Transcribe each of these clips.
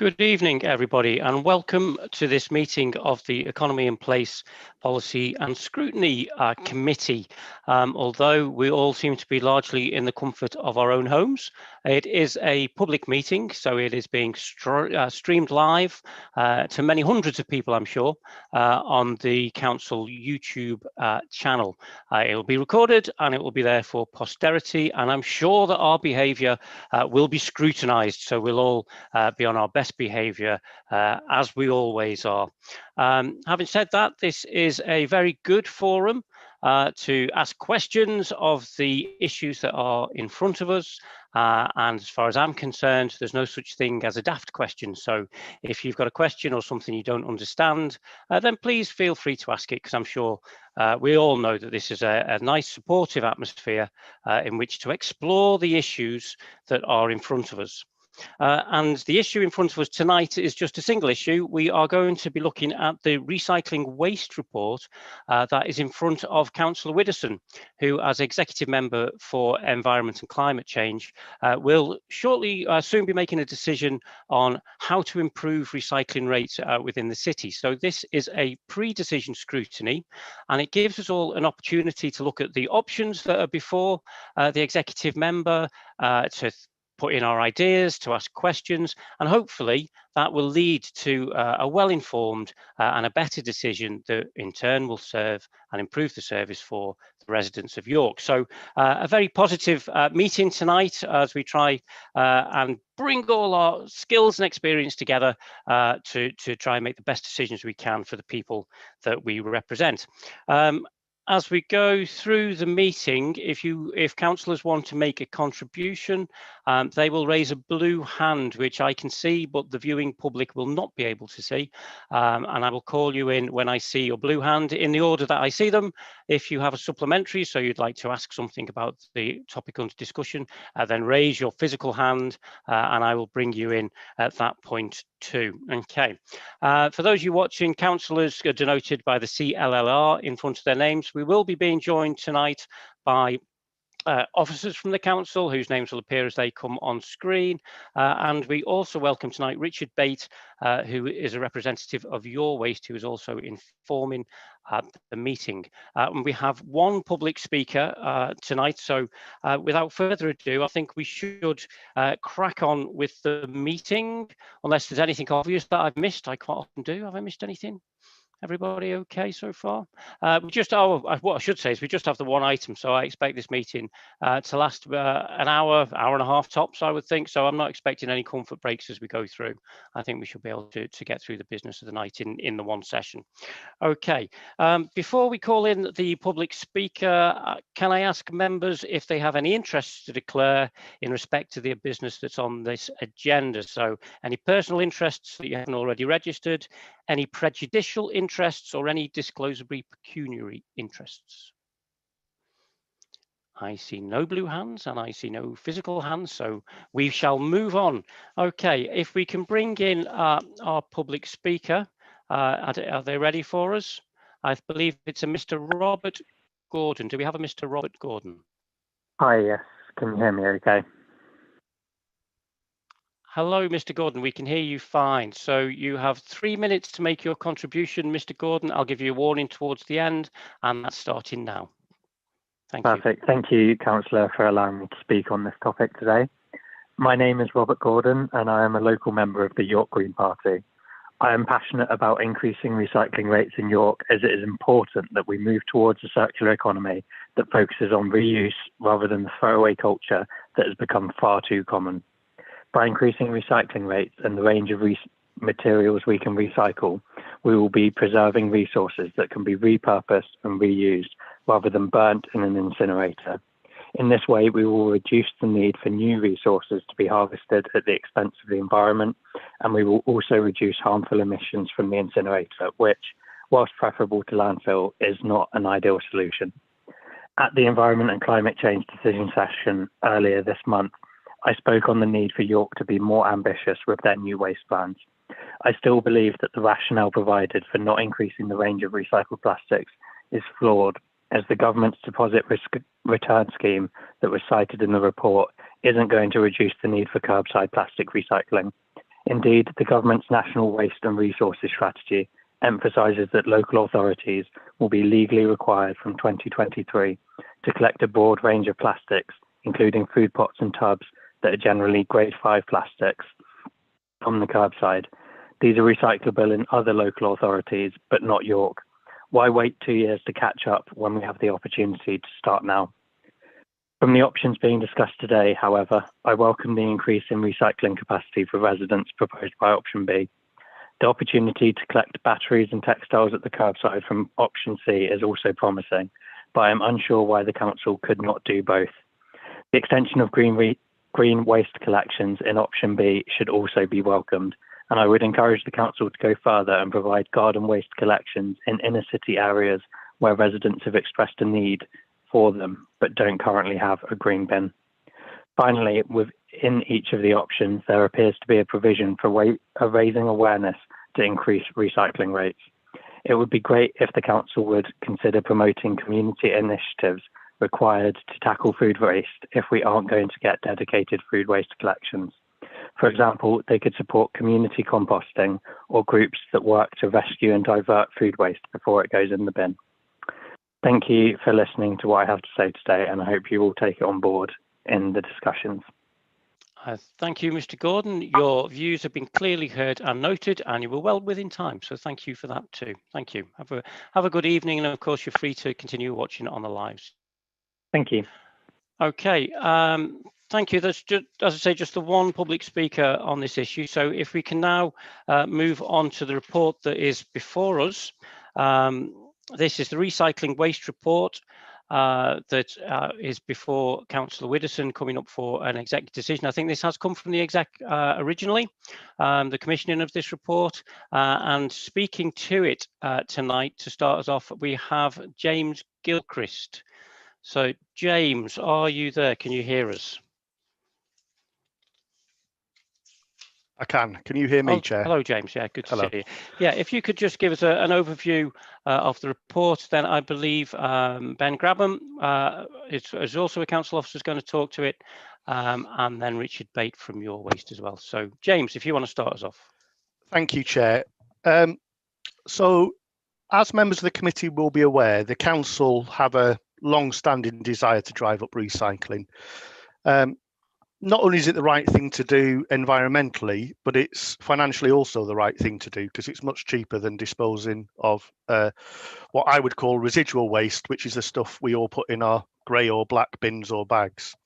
Good evening, everybody, and welcome to this meeting of the Economy in Place Policy and Scrutiny Committee. Although we all seem to be largely in the comfort of our own homes, it is a public meeting, so it is being streamed live to many hundreds of people, I'm sure, on the Council YouTube channel. It will be recorded and it will be there for posterity, and I'm sure that our behaviour will be scrutinised, so we'll all be on our best behaviour as we always are. Having said that, this is a very good forum to ask questions of the issues that are in front of us. And as far as I'm concerned, there's no such thing as a daft question. So if you've got a question or something you don't understand, then please feel free to ask it, because I'm sure we all know that this is a nice supportive atmosphere in which to explore the issues that are in front of us. And the issue in front of us tonight is just a single issue. We are going to be looking at the recycling waste report that is in front of Councillor Widdowson, who, as Executive Member for Environment and Climate Change, will shortly soon be making a decision on how to improve recycling rates within the city. So this is a pre-decision scrutiny, and it gives us all an opportunity to look at the options that are before the Executive Member, to put in our ideas, to ask questions, and hopefully that will lead to a well-informed and a better decision that in turn will serve and improve the service for the residents of York. So a very positive meeting tonight as we try and bring all our skills and experience together to try and make the best decisions we can for the people that we represent. As we go through the meeting, if councillors want to make a contribution, they will raise a blue hand, which I can see, but the viewing public will not be able to see. And I will call you in when I see your blue hand in the order that I see them. If you have a supplementary, so you'd like to ask something about the topic under discussion, then raise your physical hand and I will bring you in at that point too. Okay. For those of you watching, councillors are denoted by the CLLR in front of their names. We will be being joined tonight by officers from the council whose names will appear as they come on screen, and we also welcome tonight Richard Bate, who is a representative of Your Waste, who is also informing the meeting. And we have one public speaker tonight, so without further ado, I think we should crack on with the meeting, unless there's anything obvious that I've missed. I quite often do. Have I missed anything? Everybody okay so far? What I should say is we just have the one item, so I expect this meeting to last an hour and a half tops, I would think. So I'm not expecting any comfort breaks as we go through. I think we should be able to get through the business of the night in the one session. Okay, before we call in the public speaker, can I ask members if they have any interests to declare in respect to the business that's on this agenda? So any personal interests that you haven't already registered, any prejudicial interests, or any disclosable pecuniary interests? I see no blue hands and I see no physical hands, so we shall move on. Okay, if we can bring in our public speaker, are they ready for us? I believe it's a Mr. Robert Gordon. Do we have a Mr. Robert Gordon? Hi, yes. Can you hear me okay? Hello, Mr. Gordon, we can hear you fine. So you have 3 minutes to make your contribution, Mr. Gordon. I'll give you a warning towards the end, and that's starting now. Thank you. Perfect. Thank you, Councillor, for allowing me to speak on this topic today. My name is Robert Gordon, and I am a local member of the York Green Party. I am passionate about increasing recycling rates in York, as it is important that we move towards a circular economy that focuses on reuse rather than the throwaway culture that has become far too common. By increasing recycling rates and the range of materials we can recycle, we will be preserving resources that can be repurposed and reused rather than burnt in an incinerator. In this way, we will reduce the need for new resources to be harvested at the expense of the environment, and we will also reduce harmful emissions from the incinerator, which, whilst preferable to landfill, is not an ideal solution. At the Environment and Climate Change Decision Session earlier this month, I spoke on the need for York to be more ambitious with their new waste plans. I still believe that the rationale provided for not increasing the range of recycled plastics is flawed, as the government's deposit return scheme that was cited in the report isn't going to reduce the need for curbside plastic recycling. Indeed, the government's National Waste and Resources Strategy emphasises that local authorities will be legally required from 2023 to collect a broad range of plastics, including food pots and tubs that are generally grade 5 plastics, from the curbside. These are recyclable in other local authorities, but not York. Why wait 2 years to catch up when we have the opportunity to start now? From the options being discussed today, however, I welcome the increase in recycling capacity for residents proposed by option B. The opportunity to collect batteries and textiles at the curbside from option C is also promising, but I am unsure why the council could not do both. The extension of green waste collections in option B should also be welcomed, and I would encourage the council to go further and provide garden waste collections in inner city areas where residents have expressed a need for them, but don't currently have a green bin. Finally, within each of the options, there appears to be a provision for raising awareness to increase recycling rates. It would be great if the council would consider promoting community initiatives required to tackle food waste if we aren't going to get dedicated food waste collections. For example, they could support community composting or groups that work to rescue and divert food waste before it goes in the bin. Thank you for listening to what I have to say today, and I hope you will take it on board in the discussions. Thank you, Mr. Gordon. Your views have been clearly heard and noted, and you were well within time. So thank you for that too. Thank you. Have a good evening, and of course, you're free to continue watching on the lives. Thank you. Okay. Thank you. There's just, as I say, just the one public speaker on this issue. So if we can now move on to the report that is before us. This is the recycling waste report that is before Councillor Widdowson, coming up for an executive decision. I think this has come from the exec originally, the commissioning of this report, and speaking to it tonight to start us off, we have James Gilchrist. So James, are you there? Can you hear us? I can. Can you hear me, Chair? Hello, James. Yeah, good to see you. Yeah, if you could just give us an overview of the report, then I believe Ben Grabham is also a council officer, is going to talk to it, and then Richard Bate from Your Waste as well. So, James, if you want to start us off. Thank you, Chair. So, as members of the committee will be aware, the council have a long-standing desire to drive up recycling. Not only is it the right thing to do environmentally, but it's financially also the right thing to do because it's much cheaper than disposing of what I would call residual waste, which is the stuff we all put in our grey or black bins or bags.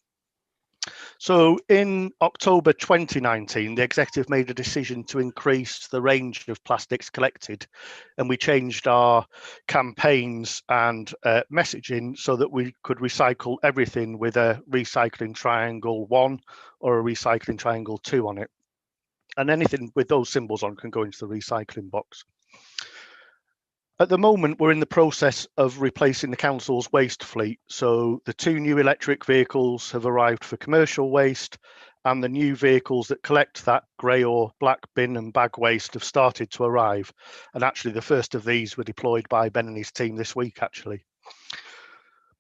So in October 2019, the executive made a decision to increase the range of plastics collected, and we changed our campaigns and messaging so that we could recycle everything with a recycling triangle 1 or a recycling triangle 2 on it. And anything with those symbols on can go into the recycling box. At the moment, we're in the process of replacing the council's waste fleet. So the 2 new electric vehicles have arrived for commercial waste, and the new vehicles that collect that grey or black bin and bag waste have started to arrive. And actually, the first of these were deployed by Ben and his team this week, actually.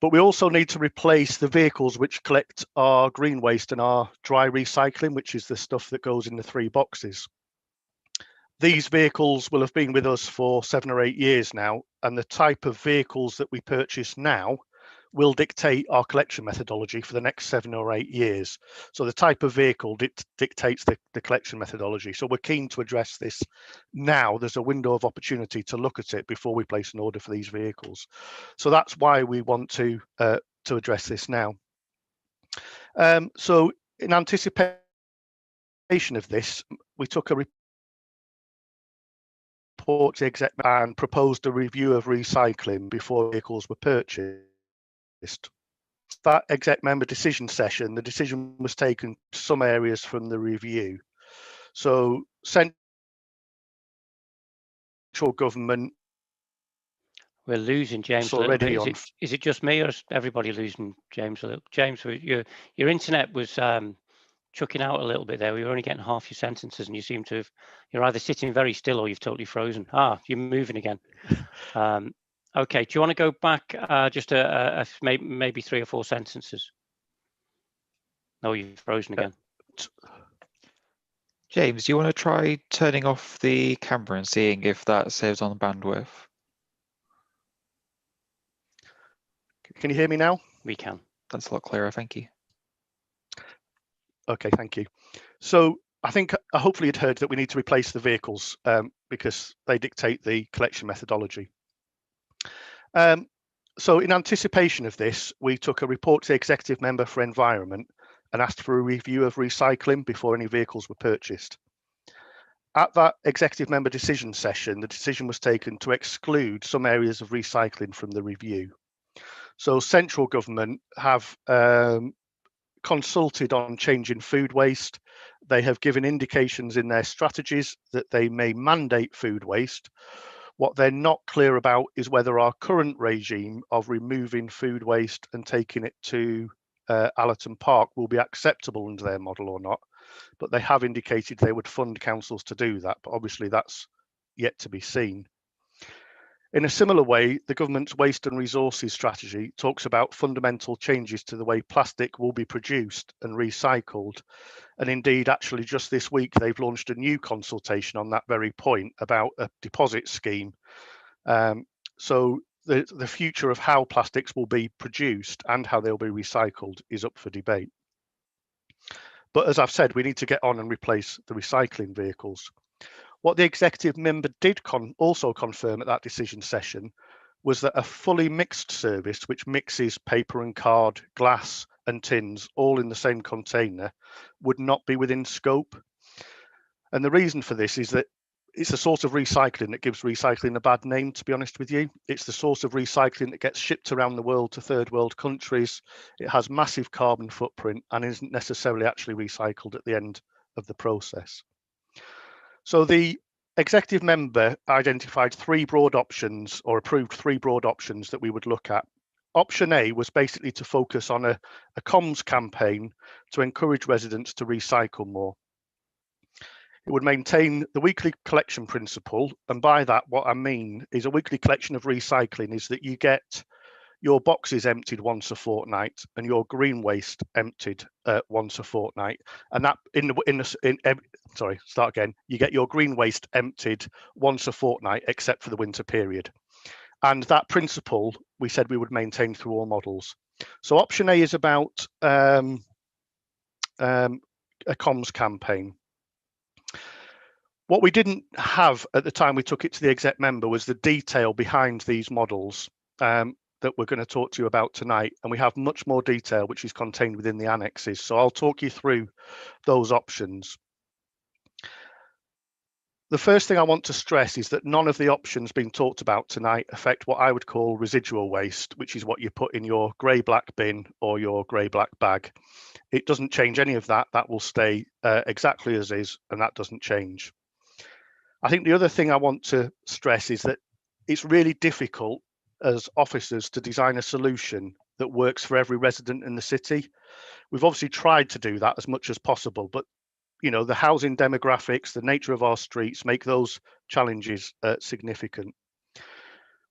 But we also need to replace the vehicles which collect our green waste and our dry recycling, which is the stuff that goes in the 3 boxes. These vehicles will have been with us for 7 or 8 years now, and the type of vehicles that we purchase now will dictate our collection methodology for the next 7 or 8 years. So the type of vehicle dictates the collection methodology. So we're keen to address this now. There's a window of opportunity to look at it before we place an order for these vehicles. So that's why we want to address this now. So in anticipation of this, we took a report to exec and proposed a review of recycling before vehicles were purchased. That exec member decision session, the decision was taken to some areas from the review. So central government. We're losing James already. Is it just me, or is everybody losing James a little? James, your internet was chucking out a little bit there. We were only getting half your sentences, and you seem to have, you're either sitting very still or you've totally frozen. You're moving again. Okay, do you want to go back just maybe 3 or 4 sentences? No, you've frozen again. James, do you want to try turning off the camera and seeing if that saves on bandwidth? Can you hear me now? We can. That's a lot clearer, thank you. Okay, thank you. So I think hopefully you'd heard that we need to replace the vehicles because they dictate the collection methodology. So in anticipation of this, we took a report to the executive member for environment and asked for a review of recycling before any vehicles were purchased. At that executive member decision session, the decision was taken to exclude some areas of recycling from the review. So central government have consulted on changing food waste. They have given indications in their strategies that they may mandate food waste. What they're not clear about is whether our current regime of removing food waste and taking it to Allerton Park will be acceptable under their model or not. But they have indicated they would fund councils to do that, but obviously that's yet to be seen. In a similar way, the government's waste and resources strategy talks about fundamental changes to the way plastic will be produced and recycled. And indeed, actually, just this week, they've launched a new consultation on that very point about a deposit scheme. So the future of how plastics will be produced and how they'll be recycled is up for debate. But as I've said, we need to get on and replace the recycling vehicles. What the executive member did also confirm at that decision session was that a fully mixed service, which mixes paper and card, glass and tins all in the same container, would not be within scope. And the reason for this is that it's the sort of recycling that gives recycling a bad name, to be honest with you. It's the sort of recycling that gets shipped around the world to third world countries. It has massive carbon footprint and isn't necessarily actually recycled at the end of the process. So the executive member identified three broad options, or approved three broad options that we would look at. Option A was basically to focus on a comms campaign to encourage residents to recycle more. It would maintain the weekly collection principle, and by that what I mean is a weekly collection of recycling is that you get your boxes emptied once a fortnight and your green waste emptied once a fortnight, and that you get your green waste emptied once a fortnight except for the winter period. And that principle we said we would maintain through all models. So option A is about a comms campaign. What we didn't have at the time we took it to the exec member was the detail behind these models that we're going to talk to you about tonight, and we have much more detail which is contained within the annexes. So I'll talk you through those options. The first thing I want to stress is that none of the options being talked about tonight affect what I would call residual waste, which is what you put in your grey-black bin or your grey-black bag. It doesn't change any of that. That will stay exactly as is, and that doesn't change. I think the other thing I want to stress is that it's really difficult as officers to design a solution that works for every resident in the city. We've obviously tried to do that as much as possible, but you know, the housing demographics, the nature of our streets make those challenges significant.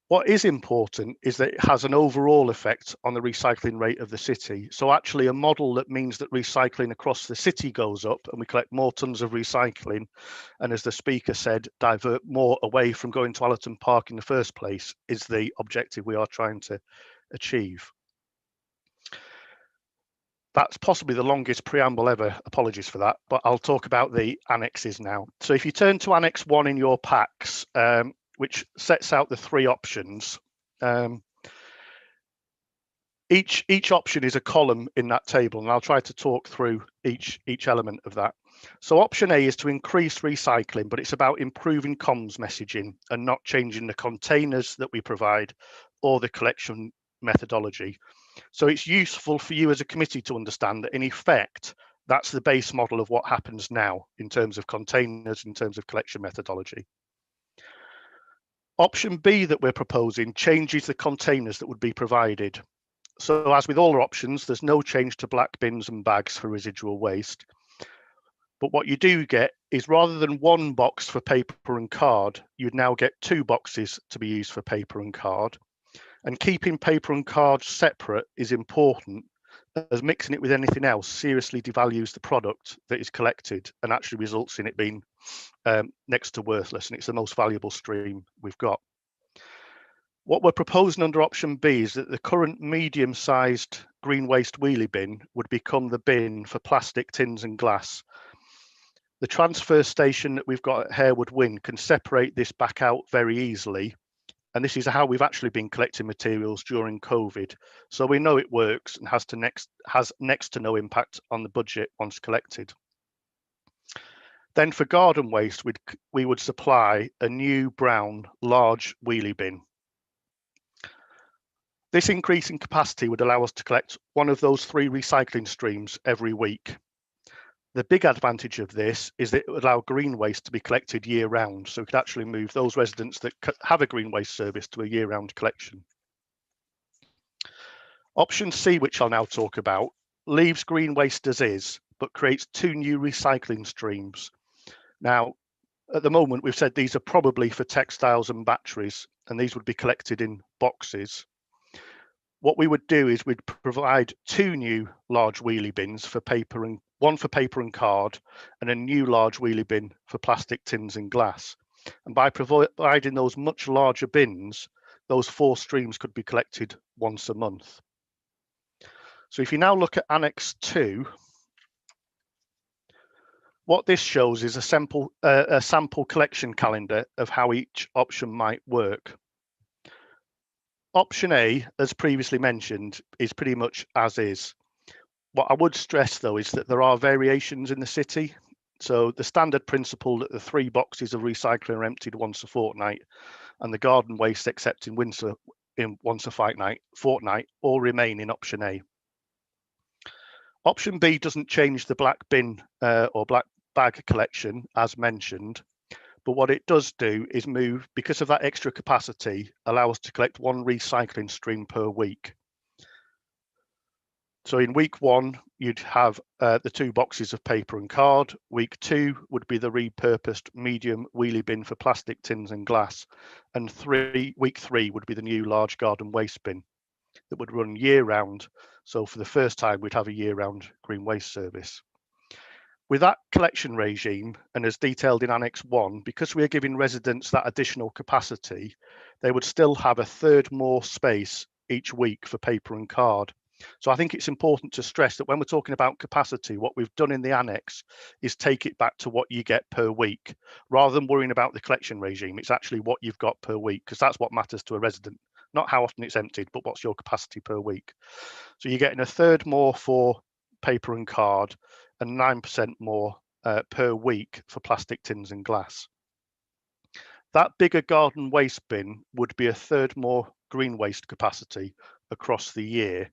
What is important is that it has an overall effect on the recycling rate of the city. So actually a model that means that recycling across the city goes up and we collect more tons of recycling, and as the speaker said, divert more away from going to Allerton Park in the first place, is the objective we are trying to achieve. That's possibly the longest preamble ever, apologies for that, but I'll talk about the annexes now. So if you turn to Annex 1 in your packs, which sets out the three options, each option is a column in that table, and I'll try to talk through each element of that. So option A is to increase recycling, but it's about improving comms messaging and not changing the containers that we provide or the collection methodology. So it's useful for you as a committee to understand that in effect, that's the base model of what happens now in terms of containers, in terms of collection methodology. Option B that we're proposing changes the containers that would be provided. So as with all our options, there's no change to black bins and bags for residual waste. But what you do get is rather than one box for paper and card, you'd now get two boxes to be used for paper and card. And keeping paper and card separate is important as mixing it with anything else seriously devalues the product that is collected and actually results in it being next to worthless, and it's the most valuable stream we've got. What we're proposing under option B is that the current medium-sized green waste wheelie bin would become the bin for plastic, tins and glass. The transfer station that we've got at Harewood Wyn can separate this back out very easily, and this is how we've actually been collecting materials during COVID. So we know it works and has next to no impact on the budget once collected. Then for garden waste, we would supply a new brown large wheelie bin. This increase in capacity would allow us to collect one of those 3 recycling streams every week. The big advantage of this is that it would allow green waste to be collected year round. So we could actually move those residents that have a green waste service to a year round collection. Option C, which I'll now talk about, leaves green waste as is, but creates 2 new recycling streams. Now, at the moment, we've said these are probably for textiles and batteries, and these would be collected in boxes. What we would do is we'd provide 2 new large wheelie bins for paper, and one for paper and card, and a new large wheelie bin for plastic, tins and glass. And by providing those much larger bins, those 4 streams could be collected once a month. So if you now look at Annex 2, what this shows is a sample collection calendar of how each option might work. Option A, as previously mentioned, is pretty much as is. What I would stress, though, is that there are variations in the city. So the standard principle that the 3 boxes of recycling are emptied once a fortnight, and the garden waste except in winter in once a fortnight all remain in option A. Option B doesn't change the black bin or black bag collection as mentioned, but what it does do is move, because of that extra capacity, allow us to collect 1 recycling stream per week. So in week 1, you'd have the 2 boxes of paper and card. Week 2 would be the repurposed medium wheelie bin for plastic, tins and glass. And week 3 would be the new large garden waste bin that would run year round. So for the first time, we'd have a year round green waste service. With that collection regime, and as detailed in Annex 1, because we are giving residents that additional capacity, they would still have 1/3 more space each week for paper and card. So I think it's important to stress that when we're talking about capacity, what we've done in the annex is take it back to what you get per week. Rather than worrying about the collection regime, it's actually what you've got per week, because that's what matters to a resident. Not how often it's emptied, but what's your capacity per week. So you're getting 1/3 more for paper and card, and 9% more per week for plastic, tins and glass. That bigger garden waste bin would be 1/3 more green waste capacity across the year,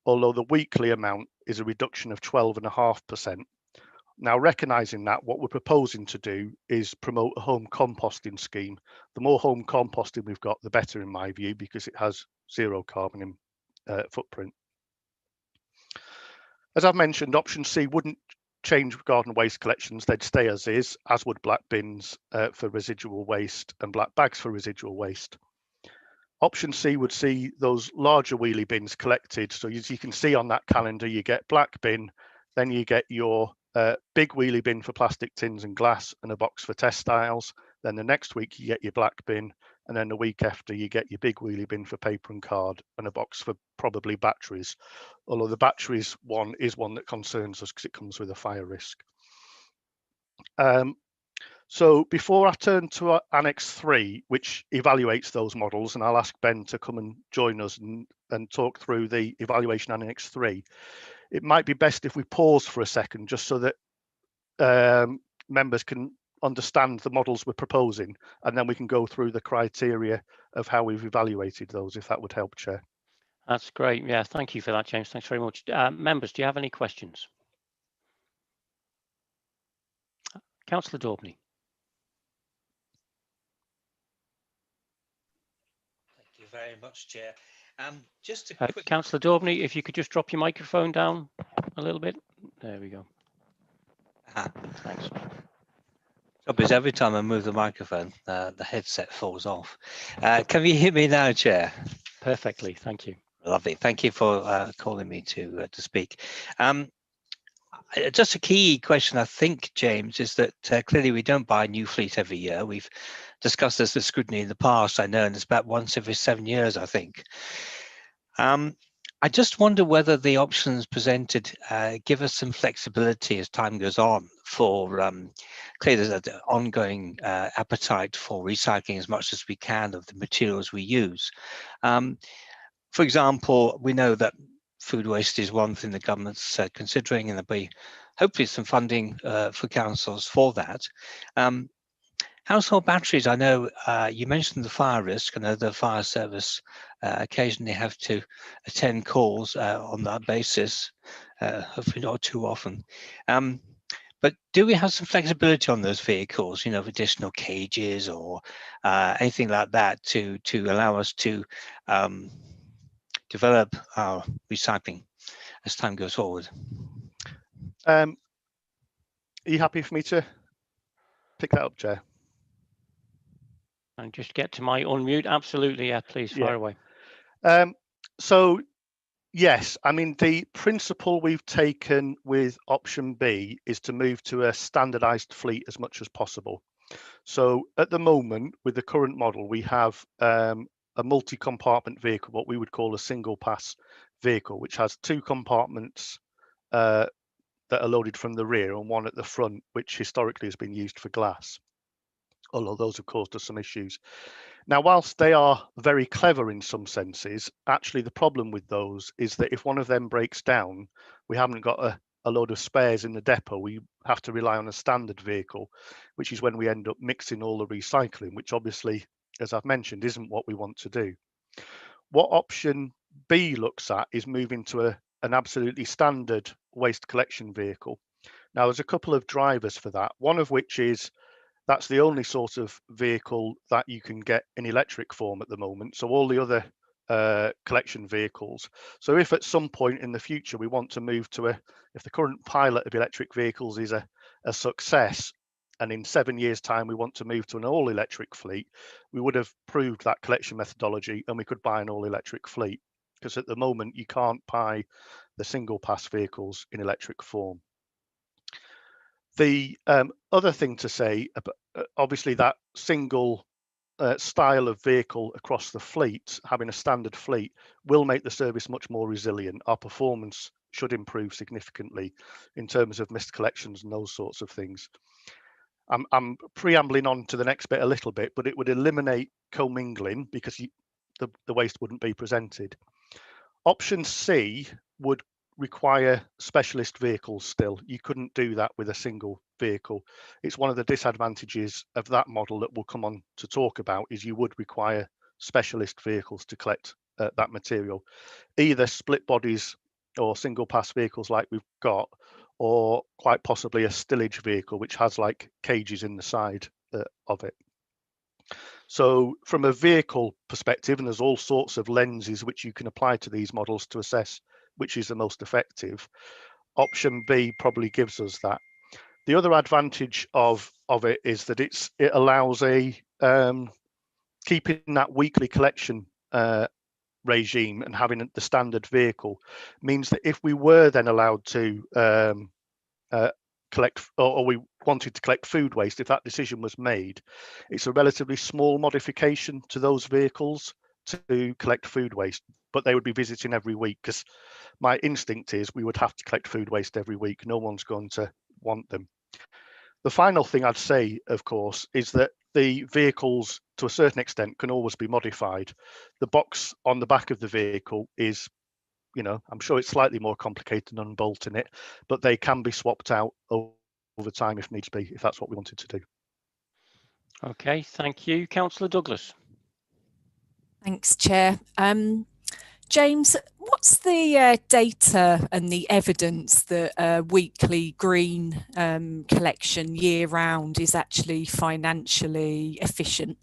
although the weekly amount is a reduction of 12.5%. Now, recognising that, what we're proposing to do is promote a home composting scheme. The more home composting we've got, the better in my view, because it has 0 carbon footprint. As I've mentioned, option C wouldn't change garden waste collections. They'd stay as is, as would black bins for residual waste and black bags for residual waste. Option C would see those larger wheelie bins collected. So as you can see on that calendar, you get black bin, then you get your big wheelie bin for plastic, tins and glass, and a box for textiles. Then the next week you get your black bin, and then the week after you get your big wheelie bin for paper and card and a box for probably batteries. Although the batteries one is one that concerns us because it comes with a fire risk. So before I turn to Annex 3, which evaluates those models, and I'll ask Ben to come and join us and talk through the evaluation Annex 3, it might be best if we pause for a second, just so that members can understand the models we're proposing, and then we can go through the criteria of how we've evaluated those, if that would help, Chair. That's great. Yeah, thank you for that, James. Thanks very much. Members, do you have any questions? Councillor Daubney. Thank you very much, Chair. Just a quick... Councillor Daubney, if you could just drop your microphone down a little bit. There we go. Thanks. Because every time I move the microphone, the headset falls off. Can you hear me now, Chair? Perfectly, thank you. Lovely. Thank you for calling me to speak. Just a key question, I think, James, is that clearly we don't buy a new fleet every year. We've discussed this with Scrutiny in the past, I know, and it's about once every 7 years, I think. I just wonder whether the options presented give us some flexibility as time goes on for, clearly there's an ongoing appetite for recycling as much as we can of the materials we use. For example, we know that food waste is one thing the government's considering, and there'll be hopefully some funding for councils for that. Household batteries, I know you mentioned the fire risk. I know the fire service occasionally have to attend calls on that basis, hopefully not too often. But do we have some flexibility on those vehicles, you know, additional cages or anything like that to allow us to develop our recycling as time goes forward? Are you happy for me to pick that up, Chair? And just get to my unmute. Absolutely, yeah, please fire away. So yes, I mean, the principle we've taken with option B is to move to a standardized fleet as much as possible. So at the moment, with the current model, we have a multi-compartment vehicle, what we would call a single pass vehicle, which has 2 compartments that are loaded from the rear and 1 at the front, which historically has been used for glass, although those have caused us some issues. Now, whilst they are very clever in some senses, actually the problem with those is that if one of them breaks down, we haven't got a load of spares in the depot. We have to rely on a standard vehicle, which is when we end up mixing all the recycling, which obviously, as I've mentioned, isn't what we want to do. What option B looks at is moving to an absolutely standard waste collection vehicle. Now, there's a couple of drivers for that, one of which is that's the only sort of vehicle that you can get in electric form at the moment. So all the other collection vehicles. So if at some point in the future we want to move to if the current pilot of electric vehicles is a success, and in 7 years' time we want to move to an all-electric fleet, we would have proved that collection methodology and we could buy an all-electric fleet. Because at the moment you can't buy the single-pass vehicles in electric form. The other thing to say, obviously that single style of vehicle across the fleet, having a standard fleet, will make the service much more resilient. Our performance should improve significantly in terms of missed collections and those sorts of things. I'm preambling on to the next bit a little bit, but it would eliminate commingling because the waste wouldn't be presented. Option C would require specialist vehicles still. You couldn't do that with a single vehicle. It's one of the disadvantages of that model that we'll come on to talk about, is you would require specialist vehicles to collect that material, either split bodies or single pass vehicles like we've got, or quite possibly a stillage vehicle which has like cages in the side of it. So from a vehicle perspective, and there's all sorts of lenses which you can apply to these models to assess which is the most effective, option B probably gives us that. The other advantage of it is that it allows keeping that weekly collection regime and having the standard vehicle means that if we were then allowed to collect, or we wanted to collect food waste, if that decision was made, it's a relatively small modification to those vehicles to collect food waste, but they would be visiting every week, because my instinct is we would have to collect food waste every week. No one's going to want them. The final thing I'd say, of course, is that the vehicles, to a certain extent, can always be modified. The box on the back of the vehicle is, you know, I'm sure it's slightly more complicated than unbolting it, but they can be swapped out over time if needs be, if that's what we wanted to do. Okay, thank you. Councillor Douglas. Thanks, Chair. James, what's the data and the evidence that weekly green collection year round is actually financially efficient?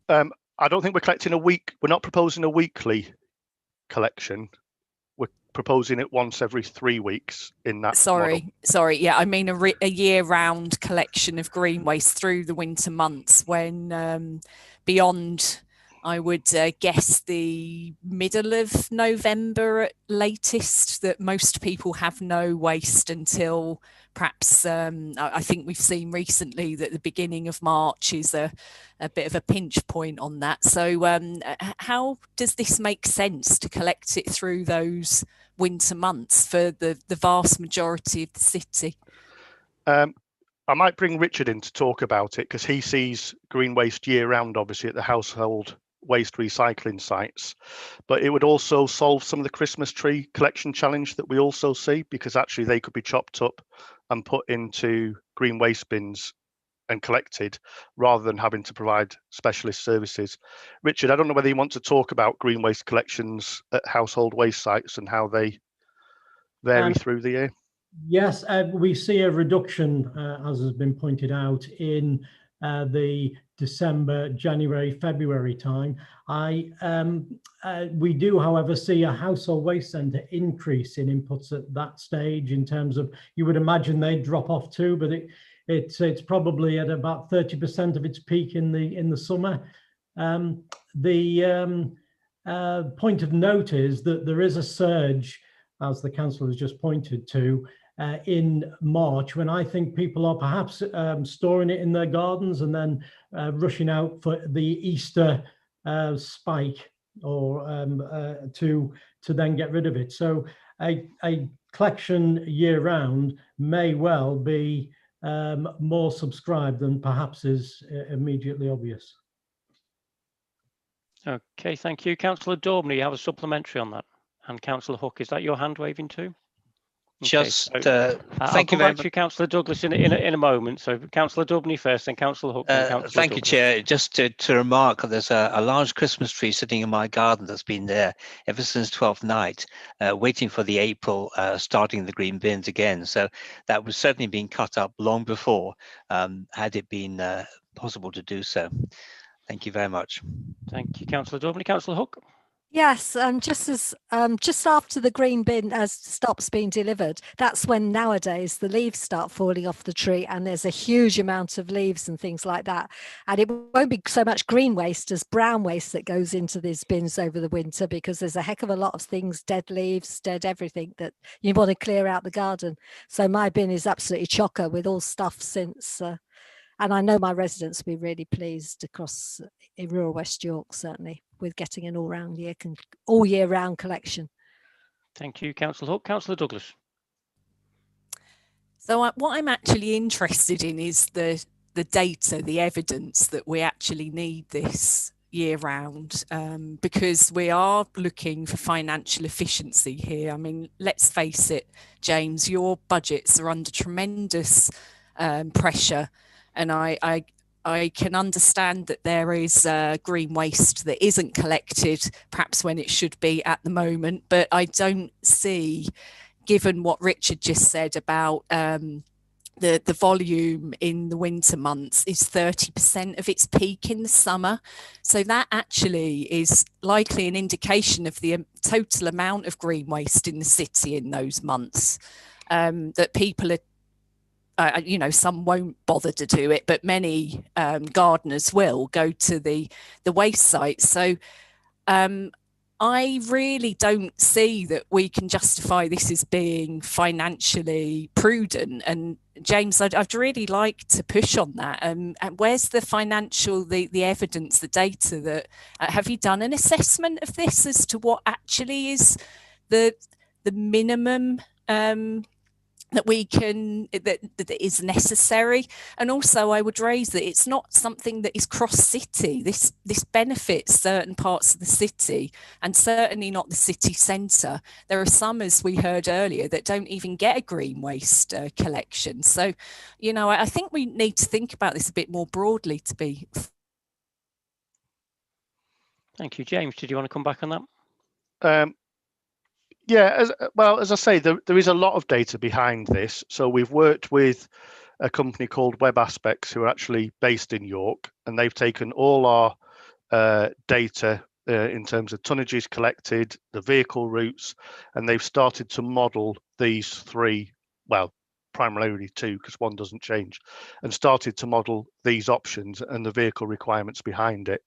I don't think we're collecting we're not proposing a weekly collection. We're proposing it once every 3 weeks in that model. Sorry, yeah, I mean a year round collection of green waste through the winter months when beyond I would guess the middle of November at latest, that most people have no waste until perhaps, I think we've seen recently that the beginning of March is a bit of a pinch point on that. So how does this make sense to collect it through those winter months for the vast majority of the city? I might bring Richard in to talk about it, because he sees green waste year round, obviously, at the household waste recycling sites. But it would also solve some of the Christmas tree collection challenge that we also see, because actually they could be chopped up and put into green waste bins and collected, rather than having to provide specialist services. Richard, I don't know whether you want to talk about green waste collections at household waste sites and how they vary through the year. Yes, we see a reduction, as has been pointed out, in the December, January, February time. We do, however, see a household waste centre increase in inputs at that stage, in terms of, you would imagine they'd drop off too, but it's probably at about 30% of its peak in the summer. The point of note is that there is a surge, as the council has just pointed to, in March, when I think people are perhaps storing it in their gardens and then rushing out for the Easter spike, or to then get rid of it. So a collection year round may well be more subscribed than perhaps is immediately obvious. Okay, thank you. Councillor Daubney, you have a supplementary on that. And Councillor Hook, is that your hand waving too? Okay, Just so, thank you very back to you, Councillor Douglas, in a moment. So Councillor Daubney first, then Councillor Hook, then Councillor Thank you, Douglas. Chair. Just to remark, there's a large Christmas tree sitting in my garden that's been there ever since 12th night, waiting for the April starting the green bins again. So that was certainly being cut up long before, had it been possible to do so. Thank you very much. Thank you, Councillor Daubney. Councillor Hook. Yes, just after the green bin stops being delivered, that's when nowadays the leaves start falling off the tree, and there's a huge amount of leaves and things like that. And it won't be so much green waste as brown waste that goes into these bins over the winter, because there's a heck of a lot of things, dead leaves, dead everything, that you want to clear out the garden. So my bin is absolutely chocker with all stuff since, and I know my residents will be really pleased across in rural West York, certainly, with getting an all year round collection. Thank you, Councillor Hook. Councillor Douglas. So what I'm actually interested in is the data, the evidence that we actually need this year round, because we are looking for financial efficiency here. I mean, let's face it, James, your budgets are under tremendous pressure, and I can understand that there is green waste that isn't collected perhaps when it should be at the moment, but I don't see, given what Richard just said about the volume in the winter months is 30% of its peak in the summer. So that actually is likely an indication of the total amount of green waste in the city in those months, that people are, some won't bother to do it, but many gardeners will go to the waste sites. So I really don't see that we can justify this as being financially prudent. And James, I'd really like to push on that. And where's the financial, the evidence, the data that, have you done an assessment of this as to what actually is the minimum that we can, that is necessary? And also I would raise that it's not something that is cross city. This benefits certain parts of the city, and certainly not the city centre. There are some, as we heard earlier, that don't even get a green waste collection. So, I think we need to think about this a bit more broadly to be. Thank you. James, did you want to come back on that? Yeah, as I say, there is a lot of data behind this. So we've worked with a company called Web Aspects, who are actually based in York, and they've taken all our data in terms of tonnages collected, the vehicle routes, and they've started to model these three, well, primarily two, because one doesn't change, and started to model these options and the vehicle requirements behind it.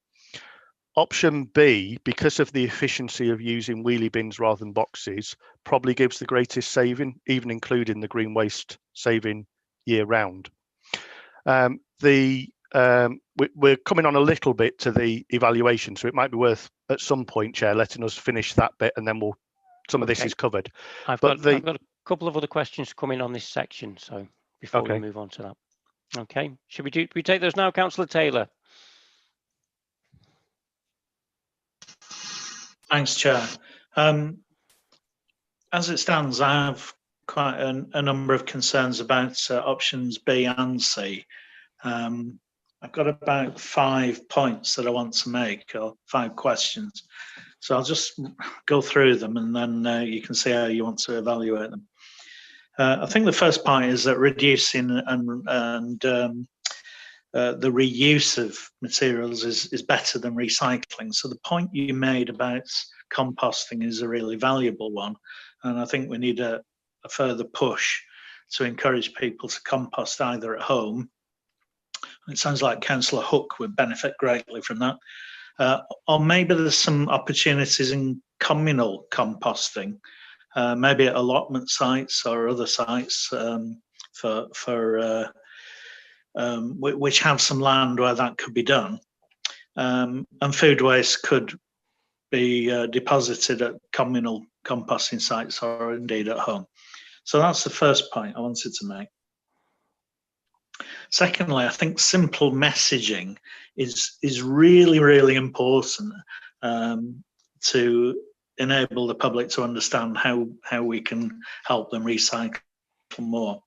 Option B, because of the efficiency of using wheelie bins rather than boxes, probably gives the greatest saving, even including the green waste saving year round. We're coming on a little bit to the evaluation, so it might be worth at some point, Chair, letting us finish that bit, and then some of this is covered. I've got a couple of other questions coming on this section, so before we move on to that. Okay, should we take those now, Councillor Taylor? Thanks, Chair. As it stands, I have quite a number of concerns about options B and C. I've got about 5 points that I want to make, or 5 questions. So I'll just go through them, and then you can see how you want to evaluate them. I think the first point is that reducing and the reuse of materials is better than recycling. So the point you made about composting is a really valuable one, and I think we need a further push to encourage people to compost either at home. It sounds like Councillor Hook would benefit greatly from that, or maybe there's some opportunities in communal composting, maybe at allotment sites or other sites which have some land where that could be done, and food waste could be deposited at communal composting sites or indeed at home. So that's the first point I wanted to make. Secondly, I think simple messaging is really, really important to enable the public to understand how we can help them recycle more.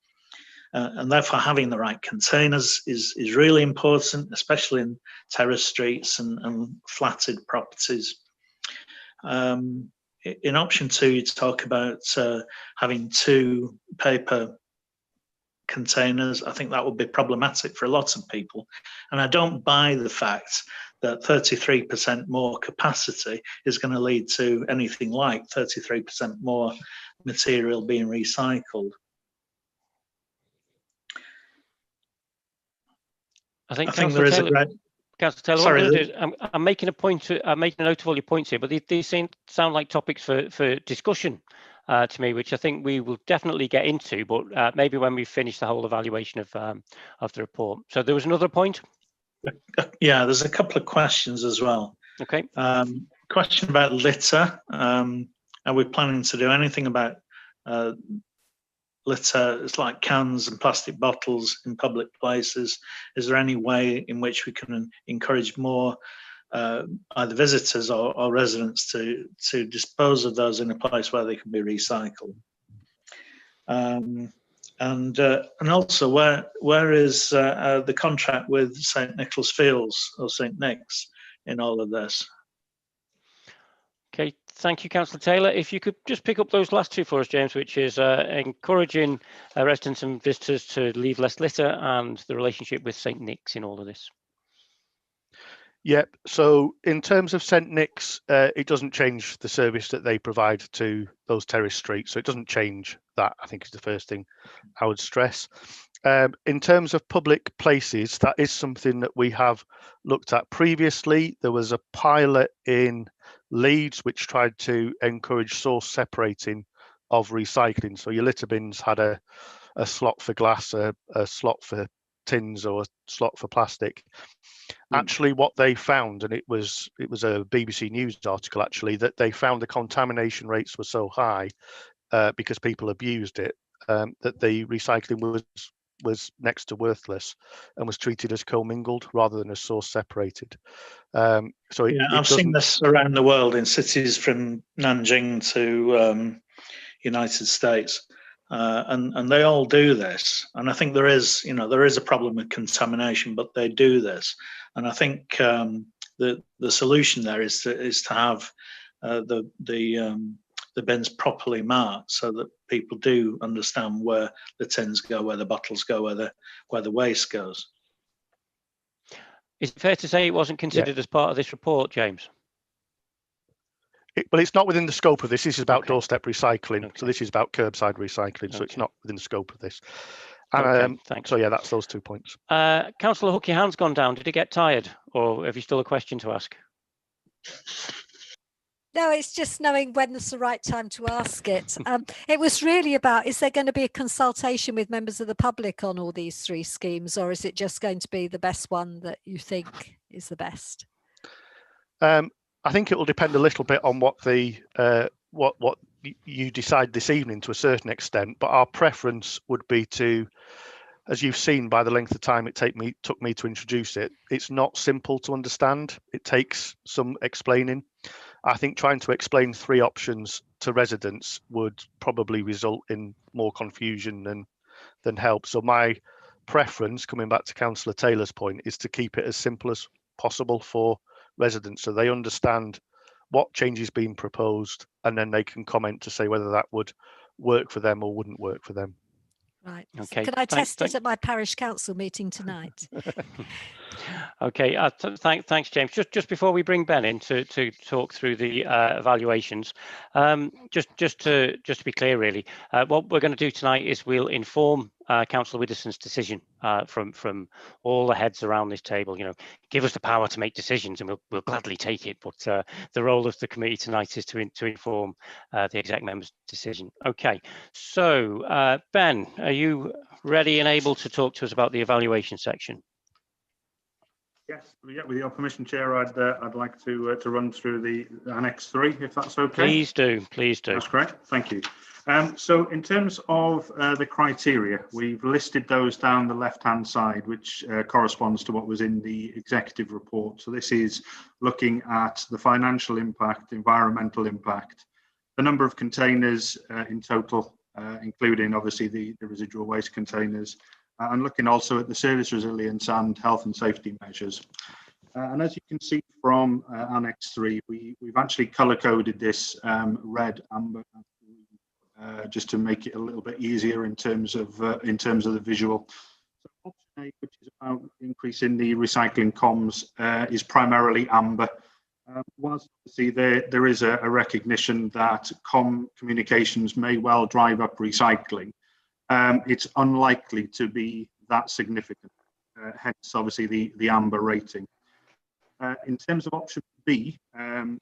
And therefore having the right containers is really important, especially in terrace streets and flatted properties. In option 2, you talk about having 2 paper containers. I think that would be problematic for a lot of people. And I don't buy the fact that 33% more capacity is going to lead to anything like 33% more material being recycled. I think there is Councillor Taylor, sorry, I'm making a point. I'm making a note of all your points here, but these sound like topics for discussion to me, which I think we will definitely get into, but maybe when we finish the whole evaluation of the report. So there was another point. Yeah, there's a couple of questions as well. Okay. Question about litter. Are we planning to do anything about litter? It's like cans and plastic bottles in public places. Is there any way in which we can encourage more either visitors or residents to dispose of those in a place where they can be recycled? And also, where is the contract with St Nicholas Fields or St Nick's in all of this? Okay, thank you, Councillor Taylor. If you could just pick up those last 2 for us, James, which is encouraging residents and visitors to leave less litter and the relationship with St Nick's in all of this. Yep. So in terms of St Nick's, it doesn't change the service that they provide to those terrace streets. So it doesn't change that, I think, is the first thing I would stress. In terms of public places, that is something that we have looked at previously. There was a pilot in Leeds which tried to encourage source separating of recycling. So your litter bins had a slot for glass, a slot for tins, or a slot for plastic. Actually, what they found, and it was a BBC News article actually, that they found the contamination rates were so high because people abused it, that the recycling was next to worthless and was treated as commingled rather than as source separated. So I've seen this around the world in cities from Nanjing to United States, and they all do this. And I think there is a problem with contamination, but they do this. And I think the solution there is to have the bins properly marked so that people do understand where the tins go, where the bottles go, where the waste goes. Is it fair to say it wasn't considered as part of this report, James? Well, it's not within the scope of this. This is about doorstep recycling. So this is about curbside recycling. So it's not within the scope of this. And, thanks. So yeah, that's those 2 points. Councillor Hook, your hand's gone down. Did it get tired, or have you still a question to ask? No, it's just knowing when it's the right time to ask it. It was really about, is there going to be a consultation with members of the public on all these three schemes, or is it just going to be the best one that you think is the best? I think it will depend a little bit on what the what you decide this evening to a certain extent, but our preference would be to, as you've seen by the length of time it took me to introduce it, it's not simple to understand. It takes some explaining. I think trying to explain three options to residents would probably result in more confusion than help. So my preference, coming back to Councillor Taylor's point, is to keep it as simple as possible for residents so they understand what change is being proposed, and then they can comment to say whether that would work for them or wouldn't work for them. Right. Okay. Can I test it at my parish council meeting tonight? Okay. Thanks, James. Just before we bring Ben in to talk through the evaluations, just to be clear, really, what we're going to do tonight is we'll inform Councillor Widdowson's decision from all the heads around this table. You know, give us the power to make decisions, and we'll gladly take it. But the role of the committee tonight is to inform the exec members' decision. Okay. So Ben, are you ready and able to talk to us about the evaluation section? Yes, yeah, with your permission, Chair, I'd like to run through the Annex 3, if that's okay. Please do, please do. That's great, thank you. So in terms of the criteria, we've listed those down the left-hand side, which corresponds to what was in the executive report. So this is looking at the financial impact, environmental impact, the number of containers in total, including obviously the residual waste containers, and looking also at the service resilience and health and safety measures. And as you can see from Annex 3, we've actually colour-coded this red, amber, just to make it a little bit easier in terms of the visual. So option A, which is about increasing the recycling comms, is primarily amber. Whilst obviously there is a recognition that communications may well drive up recycling, it's unlikely to be that significant, hence obviously the amber rating. In terms of option B,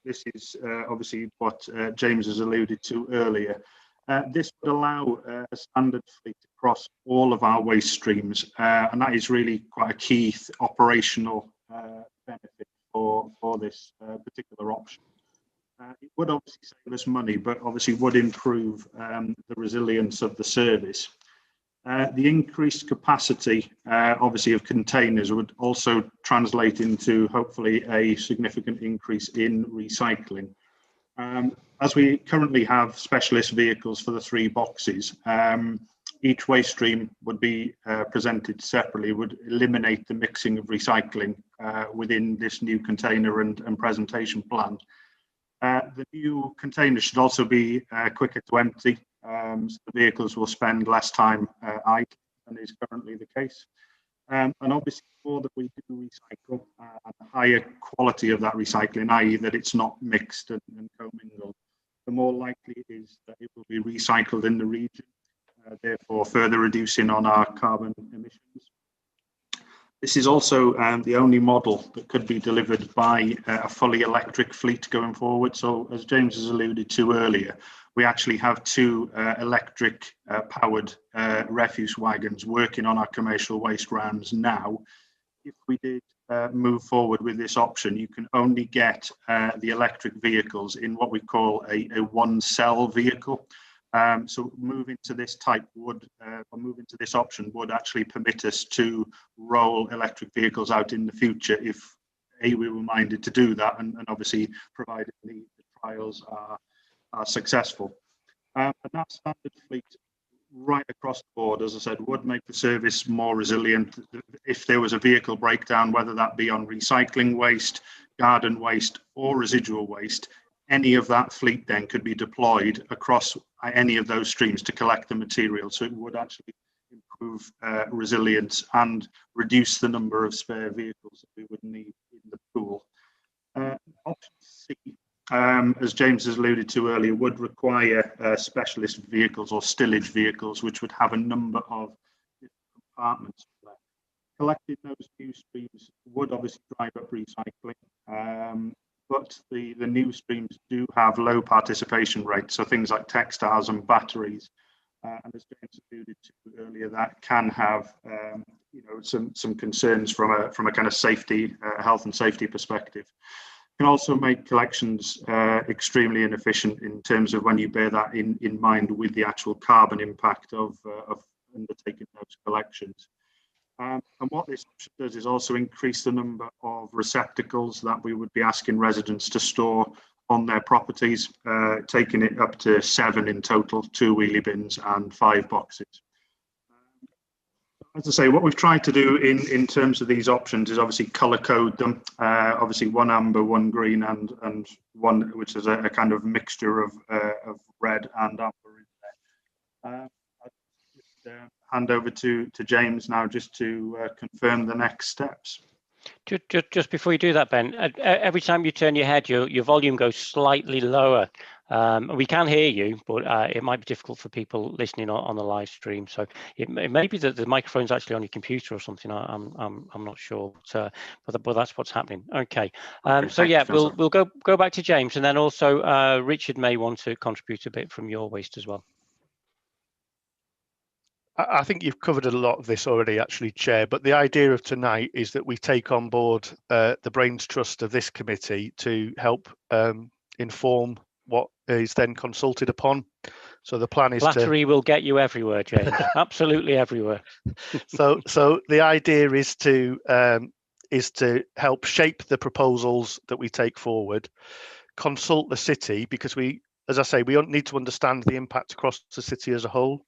this is obviously what James has alluded to earlier. This would allow a standard fleet across all of our waste streams, and that is really quite a key operational benefit for this particular option. It would obviously save us money, but obviously would improve the resilience of the service. The increased capacity, obviously, of containers would also translate into hopefully a significant increase in recycling. As we currently have specialist vehicles for the 3 boxes, each waste stream would be presented separately, would eliminate the mixing of recycling within this new container and presentation plan. The new container should also be quicker to empty, so the vehicles will spend less time idle than is currently the case. And obviously, the more that we do recycle and the higher quality of that recycling, i.e. that it's not mixed and commingled, the more likely it is that it will be recycled in the region, therefore further reducing on our carbon emissions. This is also the only model that could be delivered by a fully electric fleet going forward. So as James has alluded to earlier, we actually have 2 electric powered refuse wagons working on our commercial waste rounds now. If we did move forward with this option, you can only get the electric vehicles in what we call a one cell vehicle. So moving to this this option would actually permit us to roll electric vehicles out in the future if we were minded to do that, and obviously provided the trials are successful. And that standard fleet right across the board, as I said, would make the service more resilient. If there was a vehicle breakdown, whether that be on recycling waste, garden waste or residual waste, any of that fleet then could be deployed across any of those streams to collect the material. So it would actually improve resilience and reduce the number of spare vehicles that we would need in the pool. Option C, as James has alluded to earlier, would require specialist vehicles or stillage vehicles, which would have a number of compartments. Collecting those new streams would obviously drive up recycling. but the new streams do have low participation rates, so things like textiles and batteries. And as James alluded to earlier, that can have some concerns from a kind of safety, health and safety perspective. Can also make collections extremely inefficient in terms of when you bear that in mind with the actual carbon impact of undertaking those collections. And what this option does is also increase the number of receptacles that we would be asking residents to store on their properties, taking it up to 7 in total, 2 wheelie bins and 5 boxes. As I say, what we've tried to do in terms of these options is obviously colour code them. Obviously, 1 amber, 1 green, and 1 which is a kind of mixture of red and amber in there. Hand over to James now just to confirm the next steps. Just before you do that, Ben, every time you turn your head, your volume goes slightly lower. We can hear you, but it might be difficult for people listening on the live stream. So it may be that the microphone's actually on your computer or something. I'm not sure, but that's what's happening. Okay. So yeah, we'll go back to James, and then also Richard may want to contribute a bit from your waste as well. I think you've covered a lot of this already, actually, Chair, but the idea of tonight is that we take on board the brains trust of this committee to help inform what is then consulted upon. So the plan is Flattery will get you everywhere, James. Absolutely everywhere. So the idea is to help shape the proposals that we take forward, consult the city, because we, as I say, we need to understand the impact across the city as a whole.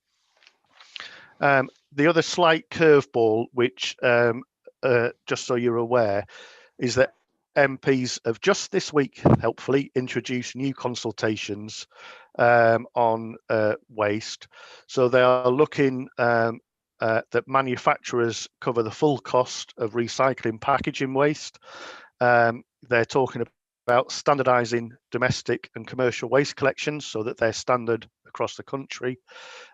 The other slight curveball, which just so you're aware, is that MPs have just this week, helpfully, introduced new consultations on waste. So they are looking that manufacturers cover the full cost of recycling packaging waste. They're talking about standardising domestic and commercial waste collections so that they're standard across the country,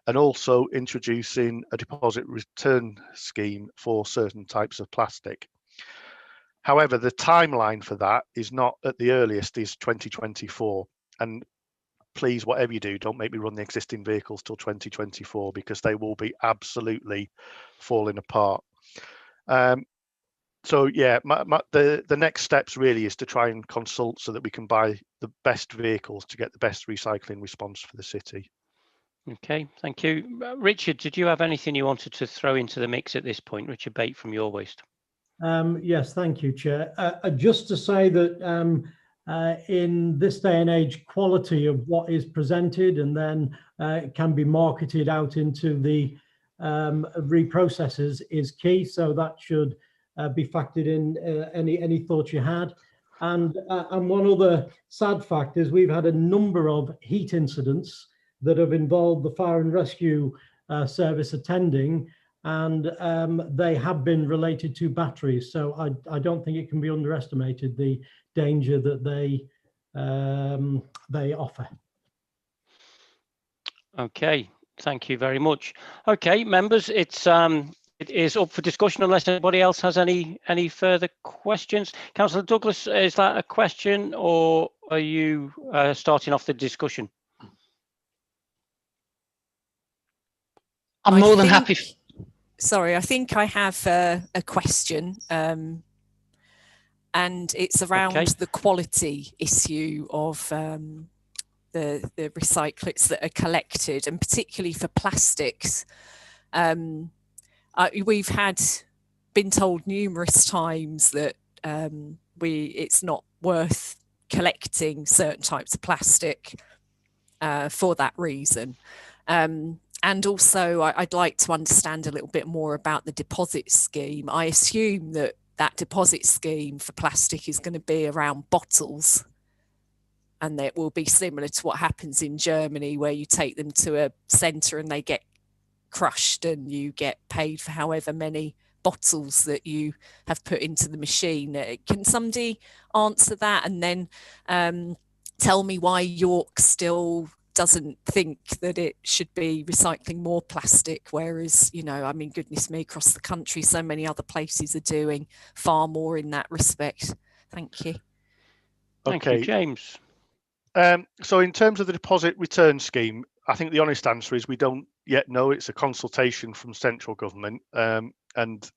and also introducing a deposit return scheme for certain types of plastic. However, the timeline for that is not at the earliest is 2024. And please, whatever you do, don't make me run the existing vehicles till 2024, because they will be absolutely falling apart. So yeah, the next steps really is to try and consult so that we can buy the best vehicles to get the best recycling response for the city. Okay, thank you. Richard, did you have anything you wanted to throw into the mix at this point? Richard Bate from Your Waste. Yes, thank you, Chair. Just to say that in this day and age, quality of what is presented and then can be marketed out into the reprocessors is key. So that should be factored in any thoughts you had. And one other sad fact is we've had a number of heat incidents that have involved the fire and rescue service attending, and they have been related to batteries. So I don't think it can be underestimated the danger that they offer. Okay, thank you very much. Okay, members, it is up for discussion unless anybody else has any further questions. Councillor Douglas, is that a question, or are you starting off the discussion? I'm more than happy. Sorry, I think I have a question, and it's around the quality issue of the recyclates that are collected, and particularly for plastics. We've been told numerous times that it's not worth collecting certain types of plastic for that reason. And also, I'd like to understand a little bit more about the deposit scheme. I assume that deposit scheme for plastic is going to be around bottles, and that will be similar to what happens in Germany, where you take them to a centre and they get crushed and you get paid for however many bottles that you have put into the machine. Can somebody answer that, and then tell me why York still doesn't think that it should be recycling more plastic, whereas, I mean, goodness me, across the country, so many other places are doing far more in that respect. Thank you. Thank you, James. So in terms of the deposit return scheme, I think the honest answer is we don't yet know. It's a consultation from central government, and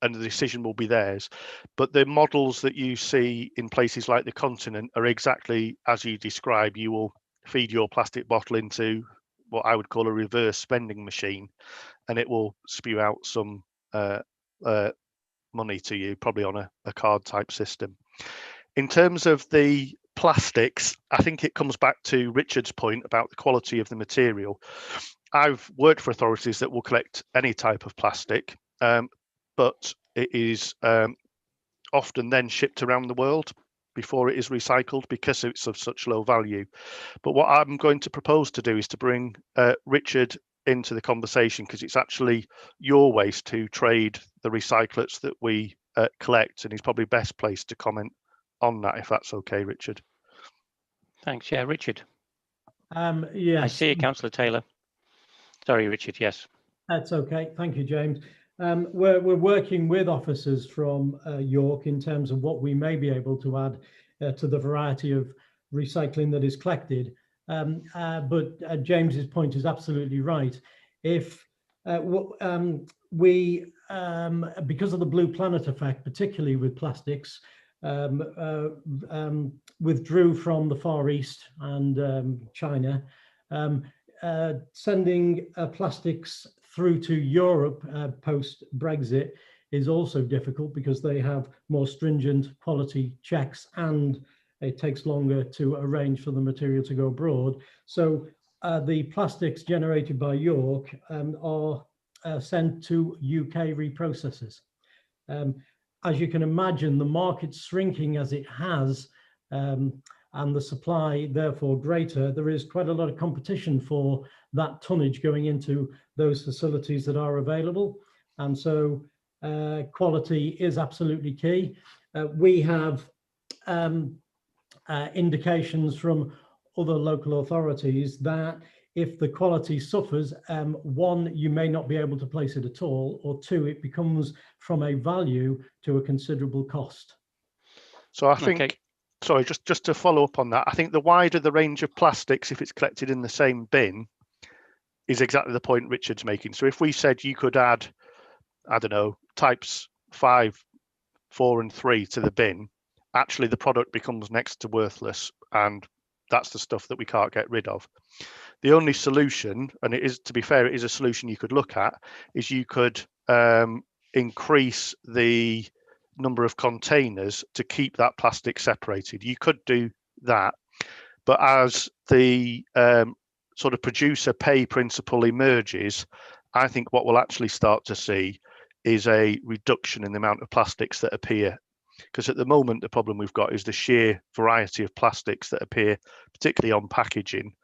the decision will be theirs. But the models that you see in places like the continent are exactly as you describe. You will feed your plastic bottle into what I would call a reverse spending machine, and it will spew out some money to you, probably on a card type system. In terms of the plastics, I think it comes back to Richard's point about the quality of the material. I've worked for authorities that will collect any type of plastic, but it is often then shipped around the world before it is recycled because it's of such low value. But what I'm going to propose to do is to bring Richard into the conversation, because it's actually your waste to trade the recyclates that we collect, and he's probably best placed to comment on that, if that's okay, Richard. Thanks. Yeah, Richard. Yes. I see you, Councillor Taylor. Sorry, Richard. Yes. That's okay. Thank you, James. We're working with officers from York in terms of what we may be able to add to the variety of recycling that is collected. But James's point is absolutely right. If we, because of the Blue Planet effect, particularly with plastics, withdrew from the Far East and China, sending plastics through to Europe post-Brexit is also difficult because they have more stringent quality checks and it takes longer to arrange for the material to go abroad. So the plastics generated by York are sent to UK reprocessors. As you can imagine, the market's shrinking as it has, and the supply therefore greater. There is quite a lot of competition for that tonnage going into those facilities that are available. And so quality is absolutely key. We have indications from other local authorities that if the quality suffers, one, you may not be able to place it at all, or two, it becomes from a value to a considerable cost. So I think, sorry, just to follow up on that, I think the wider the range of plastics, if it's collected in the same bin, is exactly the point Richard's making. So if we said you could add, I don't know, types 5, 4 and 3 to the bin, actually the product becomes next to worthless, and that's the stuff that we can't get rid of. The only solution, and it is, to be fair, it is a solution you could look at, is you could increase the number of containers to keep that plastic separated. You could do that, but as the sort of producer pay principle emerges, I think what we'll actually start to see is a reduction in the amount of plastics that appear. Because at the moment, the problem we've got is the sheer variety of plastics that appear, particularly on packaging.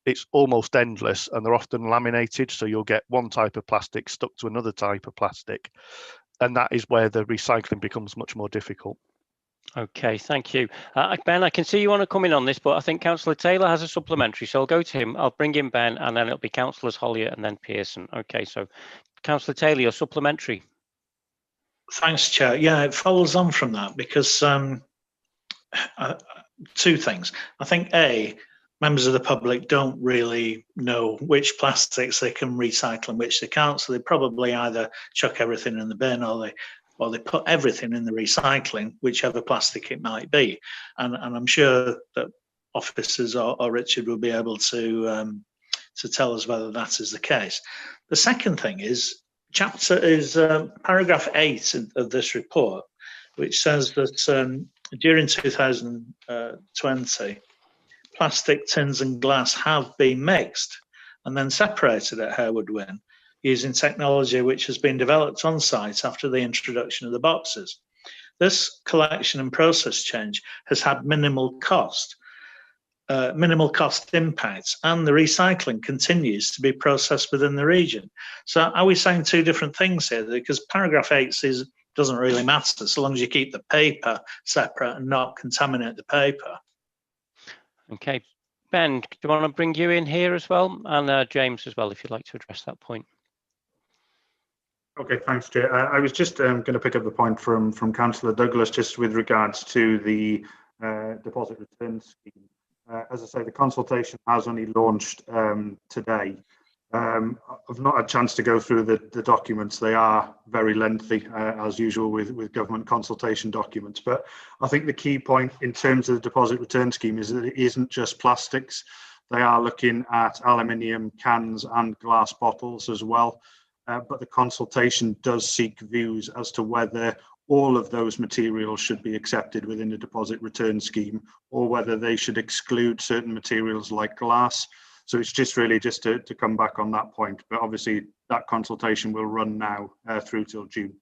It's almost endless, and they're often laminated, so you'll get one type of plastic stuck to another type of plastic, and that is where the recycling becomes much more difficult. Okay, thank you. Ben, I can see you want to come in on this, but I think Councillor Taylor has a supplementary, so I'll go to him. I'll bring in Ben, and then it'll be Councillors Hollier and then Pearson. Okay, so Councillor Taylor, your supplementary. Thanks, Chair. Yeah, it follows on from that because two things. I think members of the public don't really know which plastics they can recycle and which they can't, so they probably either chuck everything in the bin or they put everything in the recycling, whichever plastic it might be. And I'm sure that officers or Richard will be able to tell us whether that is the case. The second thing is paragraph 8 of this report, which says that during 2020, plastic, tins and glass have been mixed and then separated at Harewood Wynn using technology which has been developed on site after the introduction of the boxes. This collection and process change has had minimal cost impacts, and the recycling continues to be processed within the region. So are we saying two different things here? Because paragraph 8 says doesn't really matter so long as you keep the paper separate and not contaminate the paper. Okay, Ben, do you want to bring you in here as well? And James as well, if you'd like to address that point. Okay, thanks, Jay. I was just going to pick up the point from Councillor Douglas just with regards to the deposit return scheme. As I say, the consultation has only launched today. I've not had a chance to go through the documents. They are very lengthy, as usual with government consultation documents. But I think the key point in terms of the deposit return scheme is that it isn't just plastics. They are looking at aluminium cans and glass bottles as well. But the consultation does seek views as to whether all of those materials should be accepted within the deposit return scheme, or whether they should exclude certain materials like glass. So it's just really just to come back on that point. But obviously that consultation will run now through till June.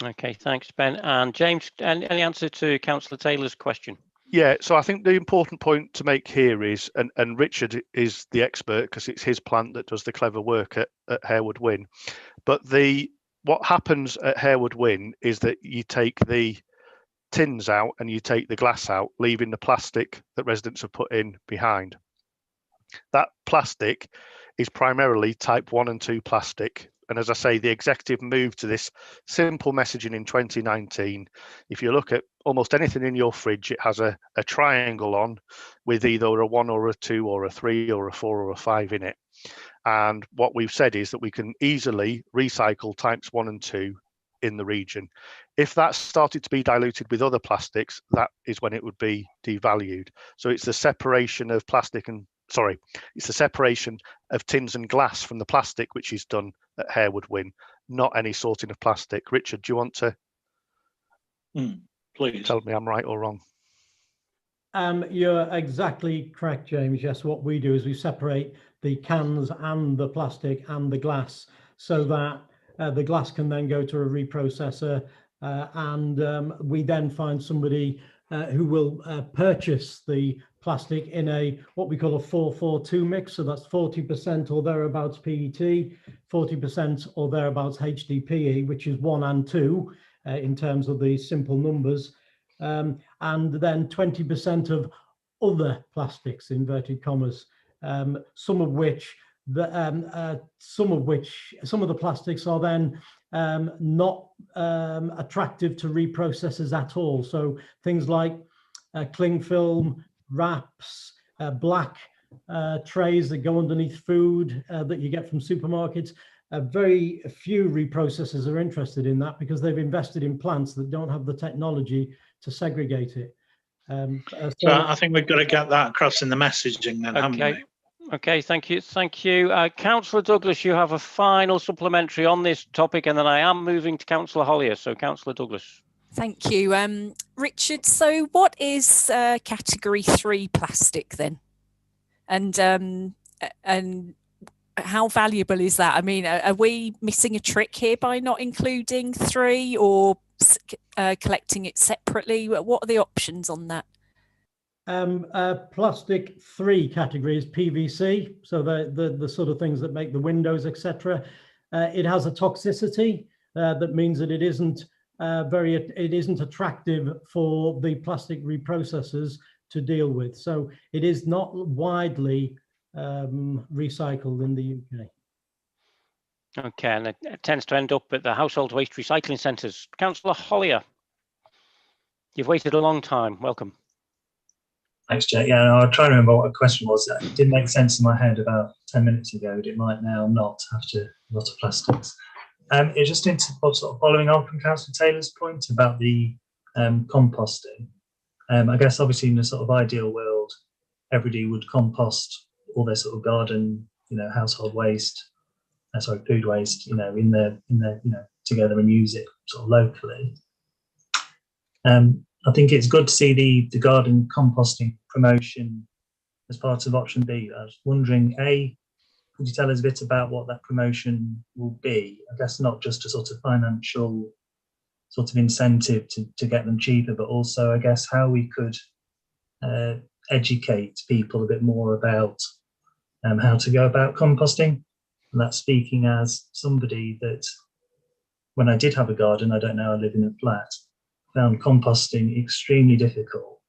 Okay, thanks, Ben. And James, any answer to Councillor Taylor's question? Yeah, so I think the important point to make here is, and Richard is the expert because it's his plant that does the clever work at Harewood Wynn. But what happens at Harewood Wynn is that you take the tins out and you take the glass out, leaving the plastic that residents have put in behind. That plastic is primarily type 1 and 2 plastic. And as I say, the executive moved to this simple messaging in 2019. If you look at almost anything in your fridge, it has a triangle on with either a 1 or a 2 or a 3 or a 4 or a 5 in it. And what we've said is that we can easily recycle types 1 and 2 in the region. If that started to be diluted with other plastics, that is when it would be devalued. So it's the separation of it's the separation of tins and glass from the plastic, which is done at Harewood Wynn, not any sorting of plastic. Richard, do you want to please tell me I'm right or wrong? You're exactly correct, James. Yes, what we do is we separate the cans and the plastic and the glass so that the glass can then go to a reprocessor, and we then find somebody who will purchase the plastic in what we call a 4-4-2 mix. So that's 40% or thereabouts PET, 40% or thereabouts HDPE, which is 1 and 2 in terms of the simple numbers. And then 20% of other plastics, inverted commas, some of the plastics are then not attractive to reprocessors at all. So things like cling film, wraps, black trays that go underneath food that you get from supermarkets. Very few reprocessors are interested in that because they've invested in plants that don't have the technology to segregate it. So I think we've got to get that across in the messaging then, haven't we? Okay, thank you. Councillor Douglas, you have a final supplementary on this topic, and then I am moving to Councillor Hollier. So Councillor Douglas. Thank you. Richard, so what is category 3 plastic then? And how valuable is that? I mean, are we missing a trick here by not including 3 or collecting it separately? What are the options on that? Plastic 3 category is PVC, so the sort of things that make the windows, etc. It has a toxicity that means that it isn't attractive for the plastic reprocessors to deal with. So it is not widely recycled in the UK. Okay, and it tends to end up at the household waste recycling centres. Councillor Hollier, you've waited a long time. Welcome. Thanks, Jay. Yeah, no, I'll try to remember what the question was. It did make sense in my head about 10 minutes ago, but it might now not after a lot of plastics. It's just into sort of following on from Councillor Taylor's point about the composting. I guess obviously in a sort of ideal world, everybody would compost all their sort of garden, household waste, food waste, in their together and use it sort of locally. I think it's good to see the garden composting promotion as part of option B. I was wondering, A, could you tell us a bit about what that promotion will be? I guess not just a sort of financial sort of incentive to get them cheaper, but also I guess how we could educate people a bit more about how to go about composting. And that's speaking as somebody that when I did have a garden, I don't know, I live in a flat, found composting extremely difficult.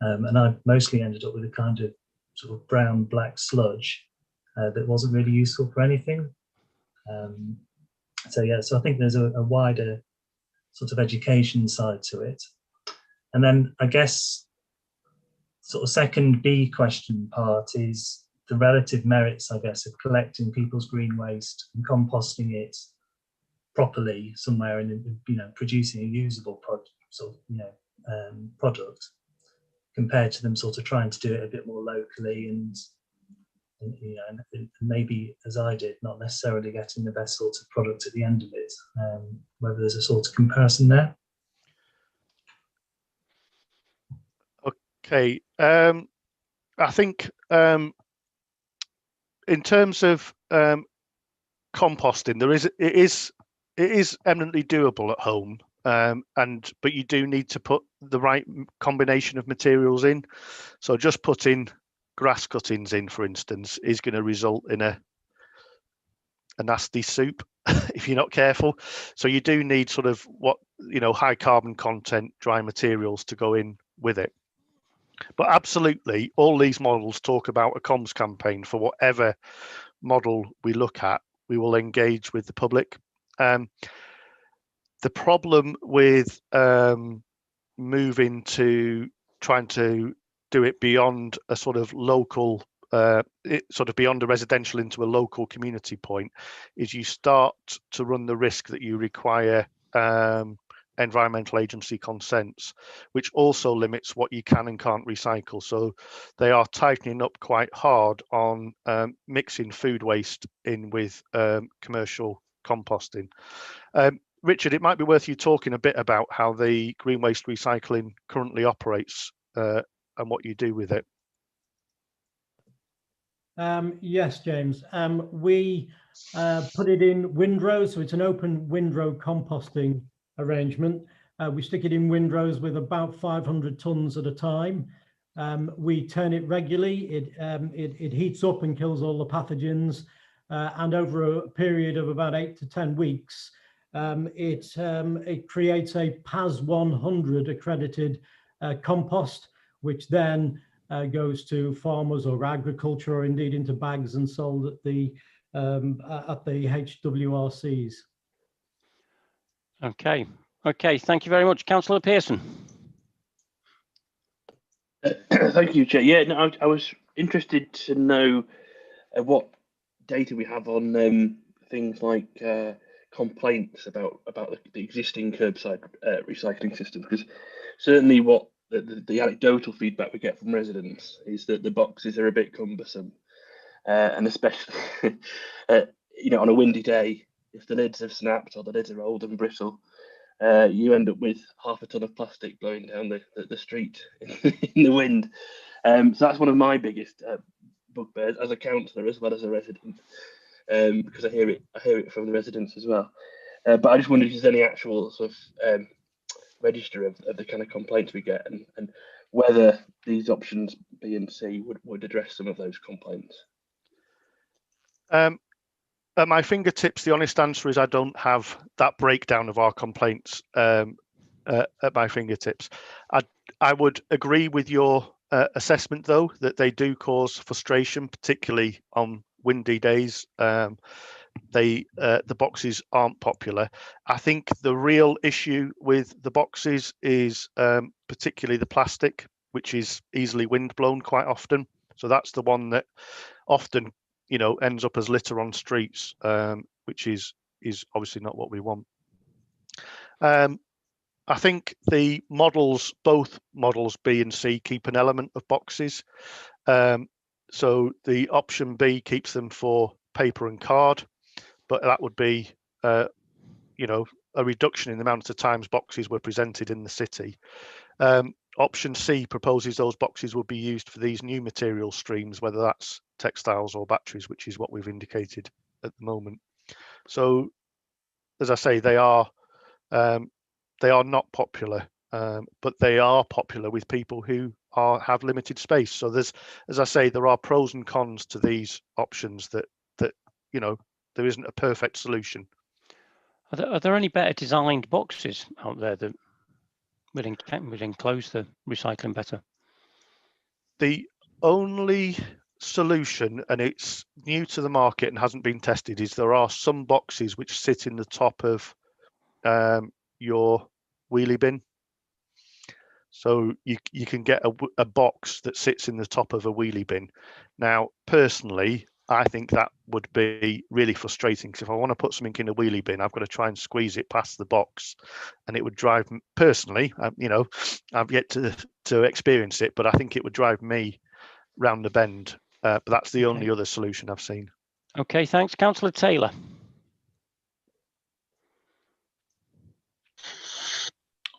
And I mostly ended up with a kind of sort of brown black sludge that wasn't really useful for anything. So I think there's a wider sort of education side to it. And then I guess sort of second B question part is the relative merits, I guess, of collecting people's green waste and composting it properly somewhere and, you know, producing a usable product, product, compared to them sort of trying to do it a bit more locally and you know, and maybe, as I did, not necessarily getting the best sort of product at the end of it. Whether there's a sort of comparison there. Okay, I think in terms of composting, it is eminently doable at home, but you do need to put the right combination of materials in. So just putting grass cuttings in, for instance, is going to result in a nasty soup if you're not careful. So you do need sort of high carbon content dry materials to go in with it. But absolutely, all these models talk about a comms campaign. For whatever model we look at, we will engage with the public. The problem with moving to trying to do it beyond a sort of local, beyond a residential into a local community point, is you start to run the risk that you require environmental agency consents, which also limits what you can and can't recycle. So they are tightening up quite hard on mixing food waste in with commercial composting. Richard, it might be worth you talking a bit about how the green waste recycling currently operates and what you do with it. Yes, James. We put it in windrows, so it's an open windrow composting arrangement. We stick it in windrows with about 500 tons at a time. We turn it regularly. It heats up and kills all the pathogens. And over a period of about 8 to 10 weeks, it creates a PAS 100 accredited compost, which then goes to farmers or agriculture, or indeed into bags and sold at the HWRCs. Okay, thank you very much. Councillor Pearson. Thank you, Chair. Yeah, no, I was interested to know what data we have on things like complaints about the existing curbside recycling system, because certainly what the anecdotal feedback we get from residents is that the boxes are a bit cumbersome, and especially on a windy day, if the lids have snapped or the lids are old and brittle, you end up with half a ton of plastic blowing down the street in the wind. So that's one of my biggest bugbears as a councillor as well as a resident, because I hear it from the residents as well. But I just wondered if there's any actual sort of register of the kind of complaints we get, and whether these options B and C would address some of those complaints. At my fingertips, the honest answer is I don't have that breakdown of our complaints at my fingertips. I would agree with your assessment, though, that they do cause frustration, particularly on windy days. The boxes aren't popular. I think the real issue with the boxes is particularly the plastic, which is easily windblown quite often. So that's the one that often ends up as litter on streets, which is obviously not what we want. I think the both models B and C, keep an element of boxes. So the option B keeps them for paper and card, but that would be a reduction in the amount of times boxes were presented in the city. Option C proposes those boxes will be used for these new material streams, whether that's textiles or batteries, which is what we've indicated at the moment. So, as I say, they are not popular, but they are popular with people who have limited space. So as I say, there are pros and cons to these options that there isn't a perfect solution. Are there any better designed boxes out there that would enclose the recycling better? The only solution, and it's new to the market and hasn't been tested, is there are some boxes which sit in the top of your wheelie bin. So you can get a box that sits in the top of a wheelie bin. Now, personally, I think that would be really frustrating, because if I want to put something in a wheelie bin, I've got to try and squeeze it past the box, and it would drive me, personally, I've yet to experience it, but I think it would drive me round the bend. But that's the only other solution I've seen. Okay, thanks. Councillor Taylor.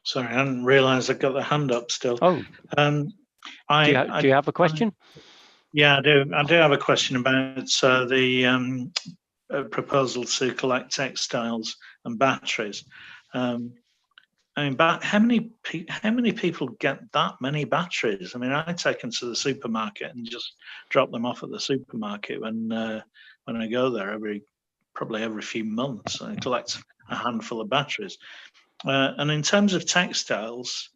Sorry, I didn't realise I got the hand up still. Oh, do you have a question? Yeah, I do. I do have a question about the proposal to collect textiles and batteries. I mean, how many people get that many batteries? I mean, I take them to the supermarket and just drop them off at the supermarket when I go there probably every few months. I collect a handful of batteries. And in terms of textiles,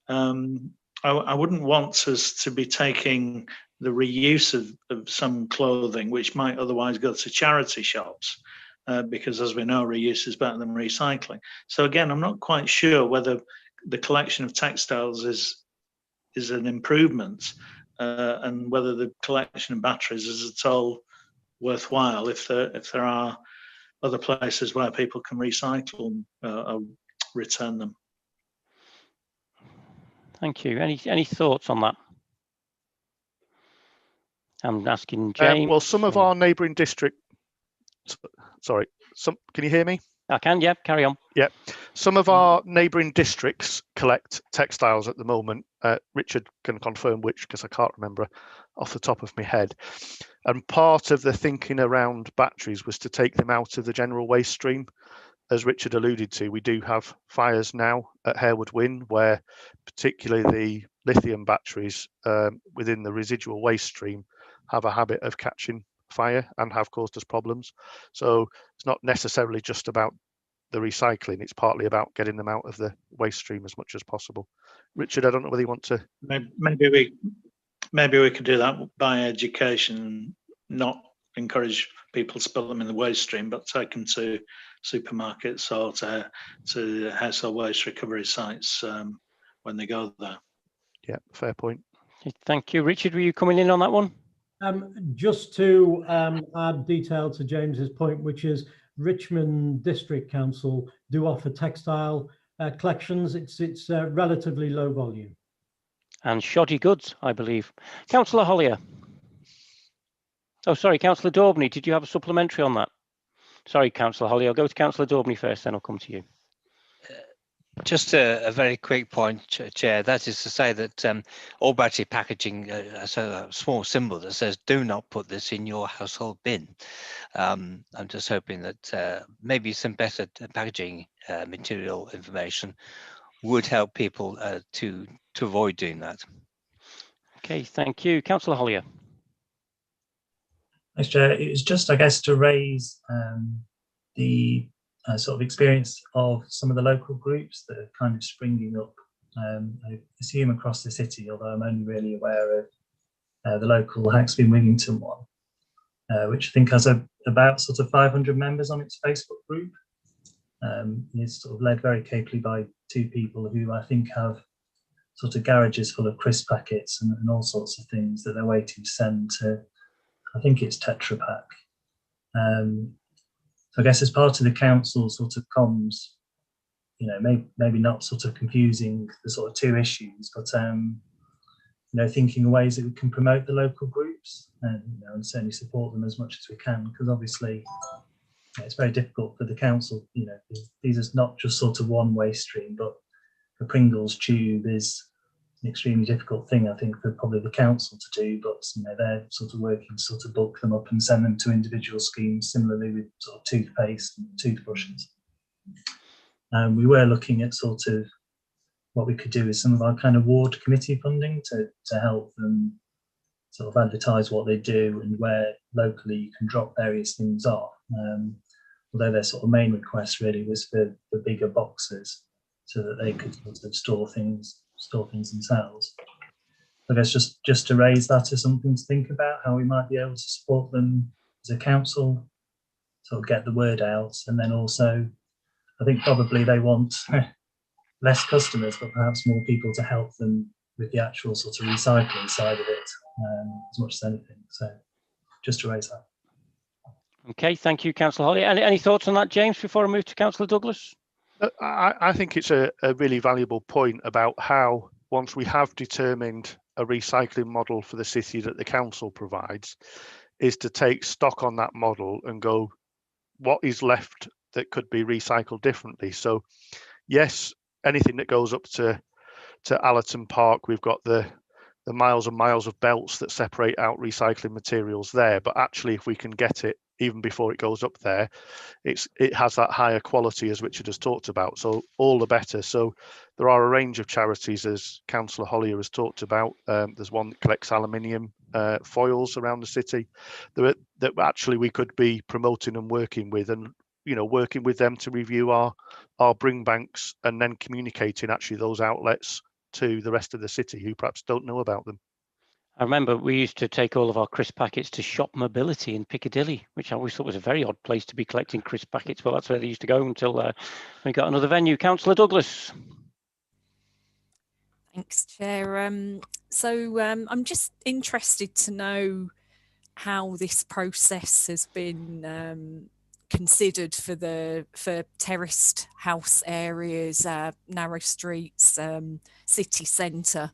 I wouldn't want us to be taking the reuse of some clothing which might otherwise go to charity shops, because as we know, reuse is better than recycling. So again, I'm not quite sure whether the collection of textiles is an improvement, and whether the collection of batteries is at all worthwhile if there are other places where people can recycle or return them. Thank you. Any thoughts on that? I'm asking James. Well, some of our neighbouring district. Sorry, can you hear me? I can. Yeah, carry on. Yeah, some of our neighbouring districts collect textiles at the moment. Richard can confirm which, because I can't remember off the top of my head. And part of the thinking around batteries was to take them out of the general waste stream. As Richard alluded to, we do have fires now at Harewood Wynn, where particularly the lithium batteries within the residual waste stream have a habit of catching fire and have caused us problems. So it's not necessarily just about the recycling, it's partly about getting them out of the waste stream as much as possible. Richard, I don't know whether you want to... Maybe we could do that by education, not encourage people to spill them in the waste stream, but take them to supermarkets or to household waste recovery sites when they go there. Yeah, fair point. Thank you. Richard, were you coming in on that one? Just to add detail to James's point, which is Richmond District Council do offer textile collections. It's relatively low volume. And shoddy goods, I believe. Councillor Hollier. Oh, sorry, Councillor Daubney, did you have a supplementary on that? Sorry, Councillor Hollier, I'll go to Councillor Daubney first, then I'll come to you. Just a very quick point, Chair. That is to say that all battery packaging has a small symbol that says, do not put this in your household bin. I'm just hoping that maybe some better packaging material information would help people to avoid doing that. Okay, thank you. Councillor Hollier. Thanks, Chair. It was just, I guess, to raise the sort of experience of some of the local groups that are kind of springing up. I assume across the city, although I'm only really aware of the local Haxby and Wigington one, which I think has about sort of 500 members on its Facebook group. It's sort of led very capably by two people who I think have sort of garages full of crisp packets and all sorts of things that they're waiting to send to, I think it's Tetra Pak. So I guess as part of the council sort of comms, you know, maybe not sort of confusing the sort of two issues, but you know, thinking of ways that we can promote the local groups and, you know, and certainly support them as much as we can, because obviously it's very difficult for the council. You know, these are not just sort of one waste stream, but the Pringles tube is an extremely difficult thing, I think, for probably the council to do, but you know, they're sort of working to sort of bulk them up and send them to individual schemes, similarly with sort of toothpaste and toothbrushes. We were looking at sort of what we could do with some of our kind of ward committee funding to help them sort of advertise what they do and where locally you can drop various things off. Although their sort of main request really was for bigger boxes so that they could sort of store things themselves. I guess just to raise that as something to think about, how we might be able to support them as a council, sort of get the word out, and then also I think probably they want less customers, but perhaps more people to help them with the actual sort of recycling side of it, as much as anything. So just to raise that. Okay, thank you, Councillor Holly. Any thoughts on that, James, before I move to Councillor Douglas? I think it's a really valuable point about how, once we have determined a recycling model for the city that the council provides, is to take stock on that model and go, what is left that could be recycled differently? So yes, anything that goes up to Allerton Park, we've got the miles and miles of belts that separate out recycling materials there, but actually if we can get it even before it goes up there, it has that higher quality, as Richard has talked about, so all the better. So there are a range of charities, as Councillor Hollier has talked about. There's one that collects aluminium foils around the city that actually we could be promoting and working with, and working with them to review our bring banks and then communicating actually those outlets to the rest of the city who perhaps don't know about them. I remember we used to take all of our crisp packets to Shop Mobility in Piccadilly, which I always thought was a very odd place to be collecting crisp packets, but that's where they used to go until we got another venue. Councillor Douglas. Thanks, Chair. So I'm just interested to know how this process has been considered for terraced house areas, narrow streets, city centre,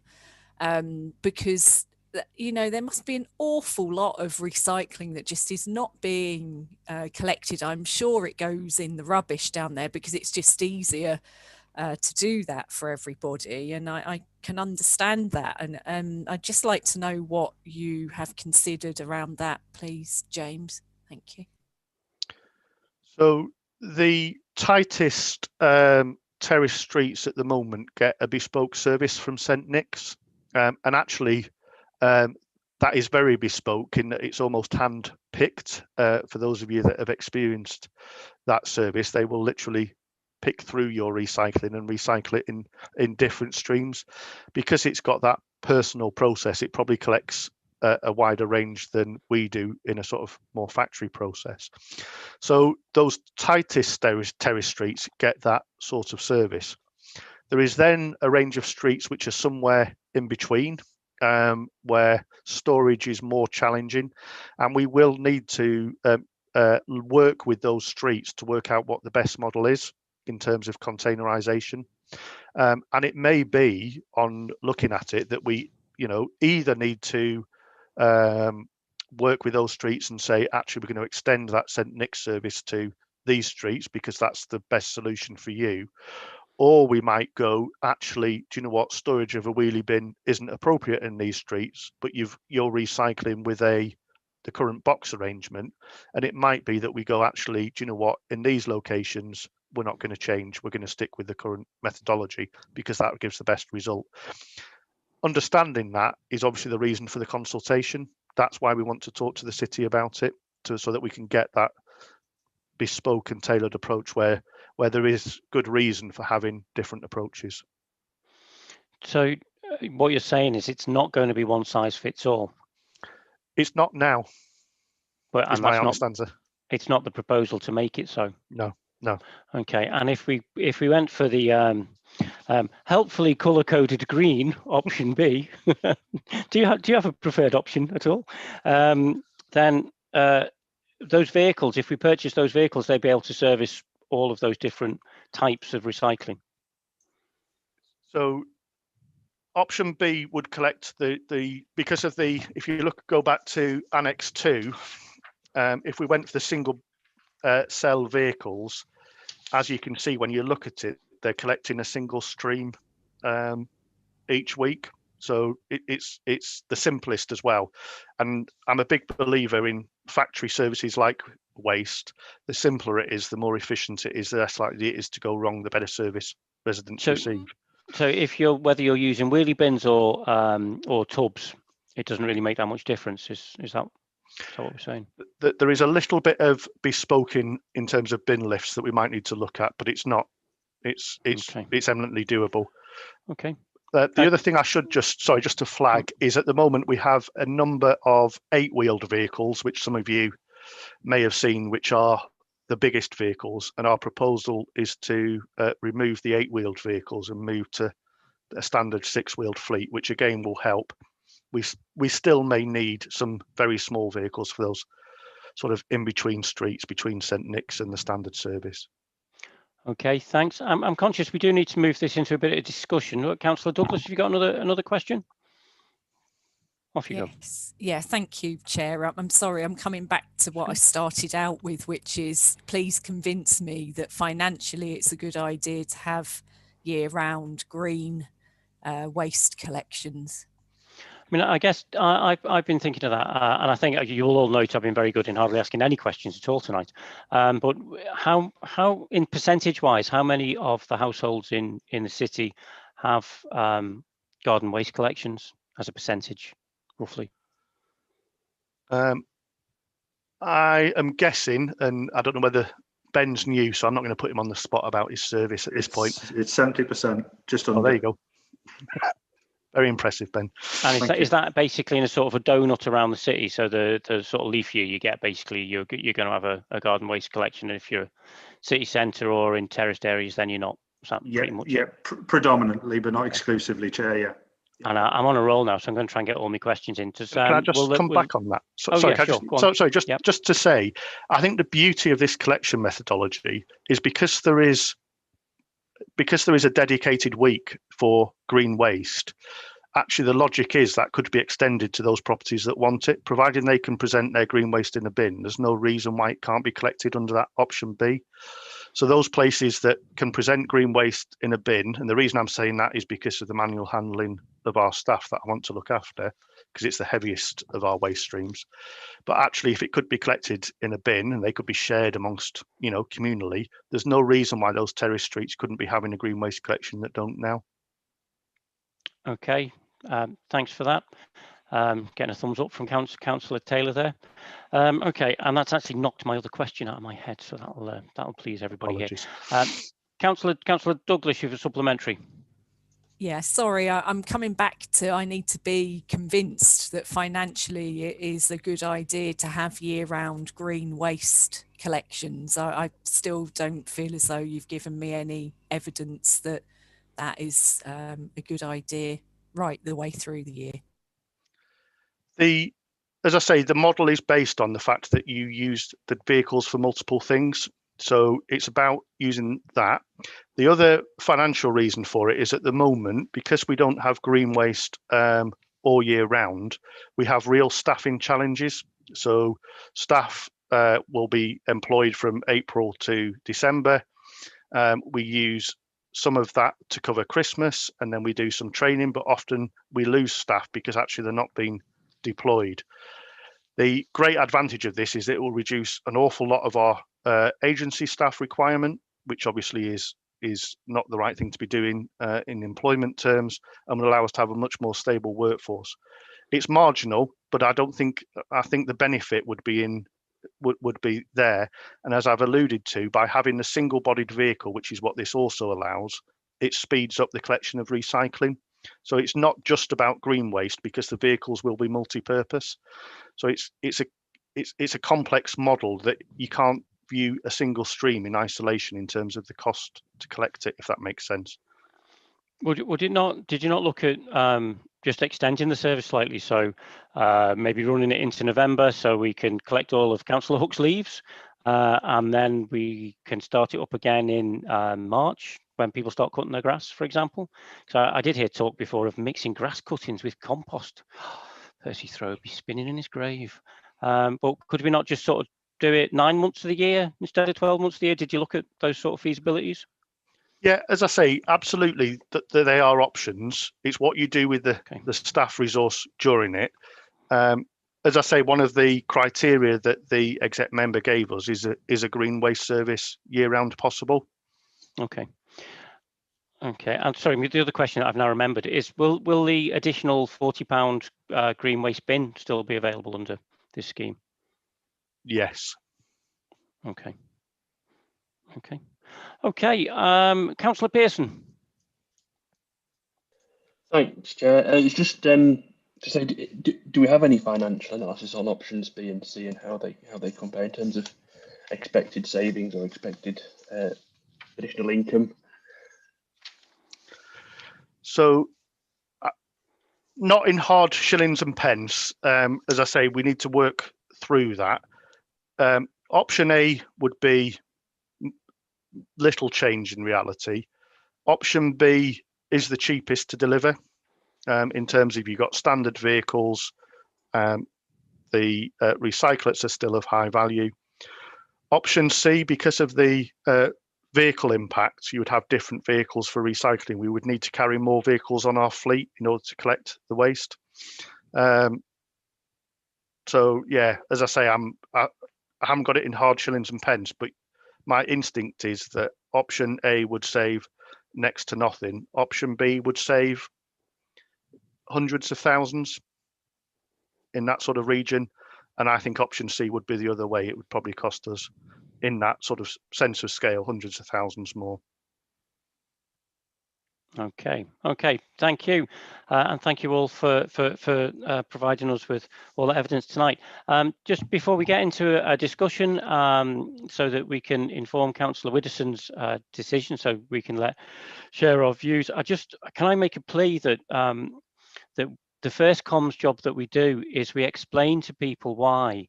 because there must be an awful lot of recycling that just is not being collected. I'm sure it goes in the rubbish down there because it's just easier to do that for everybody, and I can understand that, and I'd just like to know what you have considered around that, please, James. Thank you. So the tightest terrace streets at the moment get a bespoke service from St Nick's, and actually that is very bespoke in that it's almost hand picked. For those of you that have experienced that service, they will literally pick through your recycling and recycle it in different streams. Because it's got that personal process, it probably collects a wider range than we do in a sort of more factory process. So those tightest terrace streets get that sort of service. There is then a range of streets which are somewhere in between, where storage is more challenging, and we will need to work with those streets to work out what the best model is in terms of containerization. And it may be, on looking at it, that we either need to work with those streets and say, actually, we're going to extend that St Nick's service to these streets because that's the best solution for you. Or we might go, actually, do you know what, storage of a wheelie bin isn't appropriate in these streets, but you're recycling with the current box arrangement, and it might be that we go, actually, do you know what, in these locations we're not going to change, we're going to stick with the current methodology because that gives the best result. Understanding that is obviously the reason for the consultation. That's why we want to talk to the city about it, so that we can get that bespoke and tailored approach where there is good reason for having different approaches. So what you're saying is it's not going to be one size fits all. It's not now. But is my honest answer. It's not the proposal to make it so. No. Okay, and if we went for the helpfully color-coded green option B, do you have a preferred option at all? Then those vehicles, if we purchase those vehicles, they'd be able to service all of those different types of recycling. So option B would collect because of the, if you go back to Annex 2, if we went for the single cell vehicles, as you can see when you look at it, they're collecting a single stream each week. So it's the simplest as well. And I'm a big believer in factory services like waste. The simpler it is, the more efficient it is, the less likely it is to go wrong, the better service residents receive. So if whether you're using wheelie bins or tubs, it doesn't really make that much difference. Is that what we're saying? There is a little bit of bespoke in terms of bin lifts that we might need to look at, but it's not. It's eminently doable. Okay. The other thing I should just to flag is at the moment we have a number of 8-wheeled vehicles, which some of you may have seen, which are the biggest vehicles, and our proposal is to remove the 8-wheeled vehicles and move to a standard 6-wheeled fleet, which again will help. We still may need some very small vehicles for those sort of in between streets between St Nick's and the standard service. Okay, thanks. I'm conscious we do need to move this into a bit of discussion. Councillor Douglas, have you got another question? Off you go. Yeah, thank you, Chair. I'm sorry, I'm coming back to what I started out with, which is please convince me that financially it's a good idea to have year-round green waste collections. I mean, I guess I've been thinking of that, and I think you will all note I've been very good in hardly asking any questions at all tonight. But how in percentage-wise, how many of the households in the city have garden waste collections as a percentage, roughly? I am guessing, and I don't know whether Ben's new, so I'm not going to put him on the spot about his service at this point. It's 70%, just under. Oh, there you go. Very impressive, Ben. And is that basically in a sort of a donut around the city? So the sort of leaf year you get, basically you're going to have a garden waste collection. And if you're city centre or in terraced areas, then you're not. Is that pretty much it? Predominantly, but not exclusively, Chair. Yeah. And I'm on a roll now, so I'm going to try and get all my questions in. Can I just come back on that? Just to say, I think the beauty of this collection methodology is because there is a dedicated week for green waste. Actually, the logic is that could be extended to those properties that want it, providing they can present their green waste in a bin. There's no reason why it can't be collected under that option B. So those places that can present green waste in a bin, and the reason I'm saying that is because of the manual handling of our staff that I want to look after, because it's the heaviest of our waste streams. But actually, if it could be collected in a bin and they could be shared amongst, communally, there's no reason why those terrace streets couldn't be having a green waste collection that don't now. Okay, thanks for that. Getting a thumbs up from Councillor Taylor there. Okay, and that's actually knocked my other question out of my head, so that'll please everybody. Apologies. Here. Councillor Douglas, you have a supplementary. Yeah, sorry, I'm coming back to I need to be convinced that financially it is a good idea to have year-round green waste collections. I still don't feel as though you've given me any evidence that that is a good idea right the way through the year. As I say, the model is based on the fact that you use the vehicles for multiple things. So it's about using that. The other financial reason for it is at the moment, because we don't have green waste all year round, we have real staffing challenges. So staff will be employed from April to December. We use some of that to cover Christmas, and then we do some training, but often we lose staff because actually they're not being deployed. The great advantage of this is it will reduce an awful lot of our agency staff requirement, which obviously is not the right thing to be doing in employment terms, and will allow us to have a much more stable workforce. It's marginal, but I think the benefit would be there. And as I've alluded to, by having a single-bodied vehicle, which is what this also allows, it speeds up the collection of recycling. So it's not just about green waste because the vehicles will be multi-purpose. So it's a complex model that you can't view a single stream in isolation in terms of the cost to collect it, if that makes sense. Did you not look at just extending the service slightly? So maybe running it into November so we can collect all of Councillor Hook's leaves, and then we can start it up again in March when people start cutting their grass, for example. So I did hear talk before of mixing grass cuttings with compost. Percy Throw would be spinning in his grave. But could we not just sort of do it 9 months of the year instead of 12 months of the year? Did you look at those sort of feasibilities? Yeah, as I say, absolutely, that they are options. It's what you do with the staff resource during it. As I say, one of the criteria that the exec member gave us is a green waste service year-round possible. Okay. And sorry, the other question that I've now remembered is, will the additional £40 green waste bin still be available under this scheme? Yes. Okay. Councillor Pearson. Thanks, Chair. It's just to say, do we have any financial analysis on options B and C and how they compare in terms of expected savings or expected additional income? So not in hard shillings and pence. As I say, we need to work through that. Option A would be little change in reality. Option B is the cheapest to deliver in terms of you've got standard vehicles. The recyclates are still of high value. Option C, because of the vehicle impact, you would have different vehicles for recycling. We would need to carry more vehicles on our fleet in order to collect the waste. So yeah, as I say, I haven't got it in hard shillings and pence, but my instinct is that option A would save next to nothing. Option B would save hundreds of thousands in that sort of region. And I think option C would be the other way. It would probably cost us, in that sort of sense of scale, hundreds of thousands more. Okay, thank you, and thank you all for providing us with all the evidence tonight. Just before we get into a discussion, so that we can inform Councillor Widdowson's decision, so we can share our views. Can I make a plea that that the first comms job that we do is we explain to people why,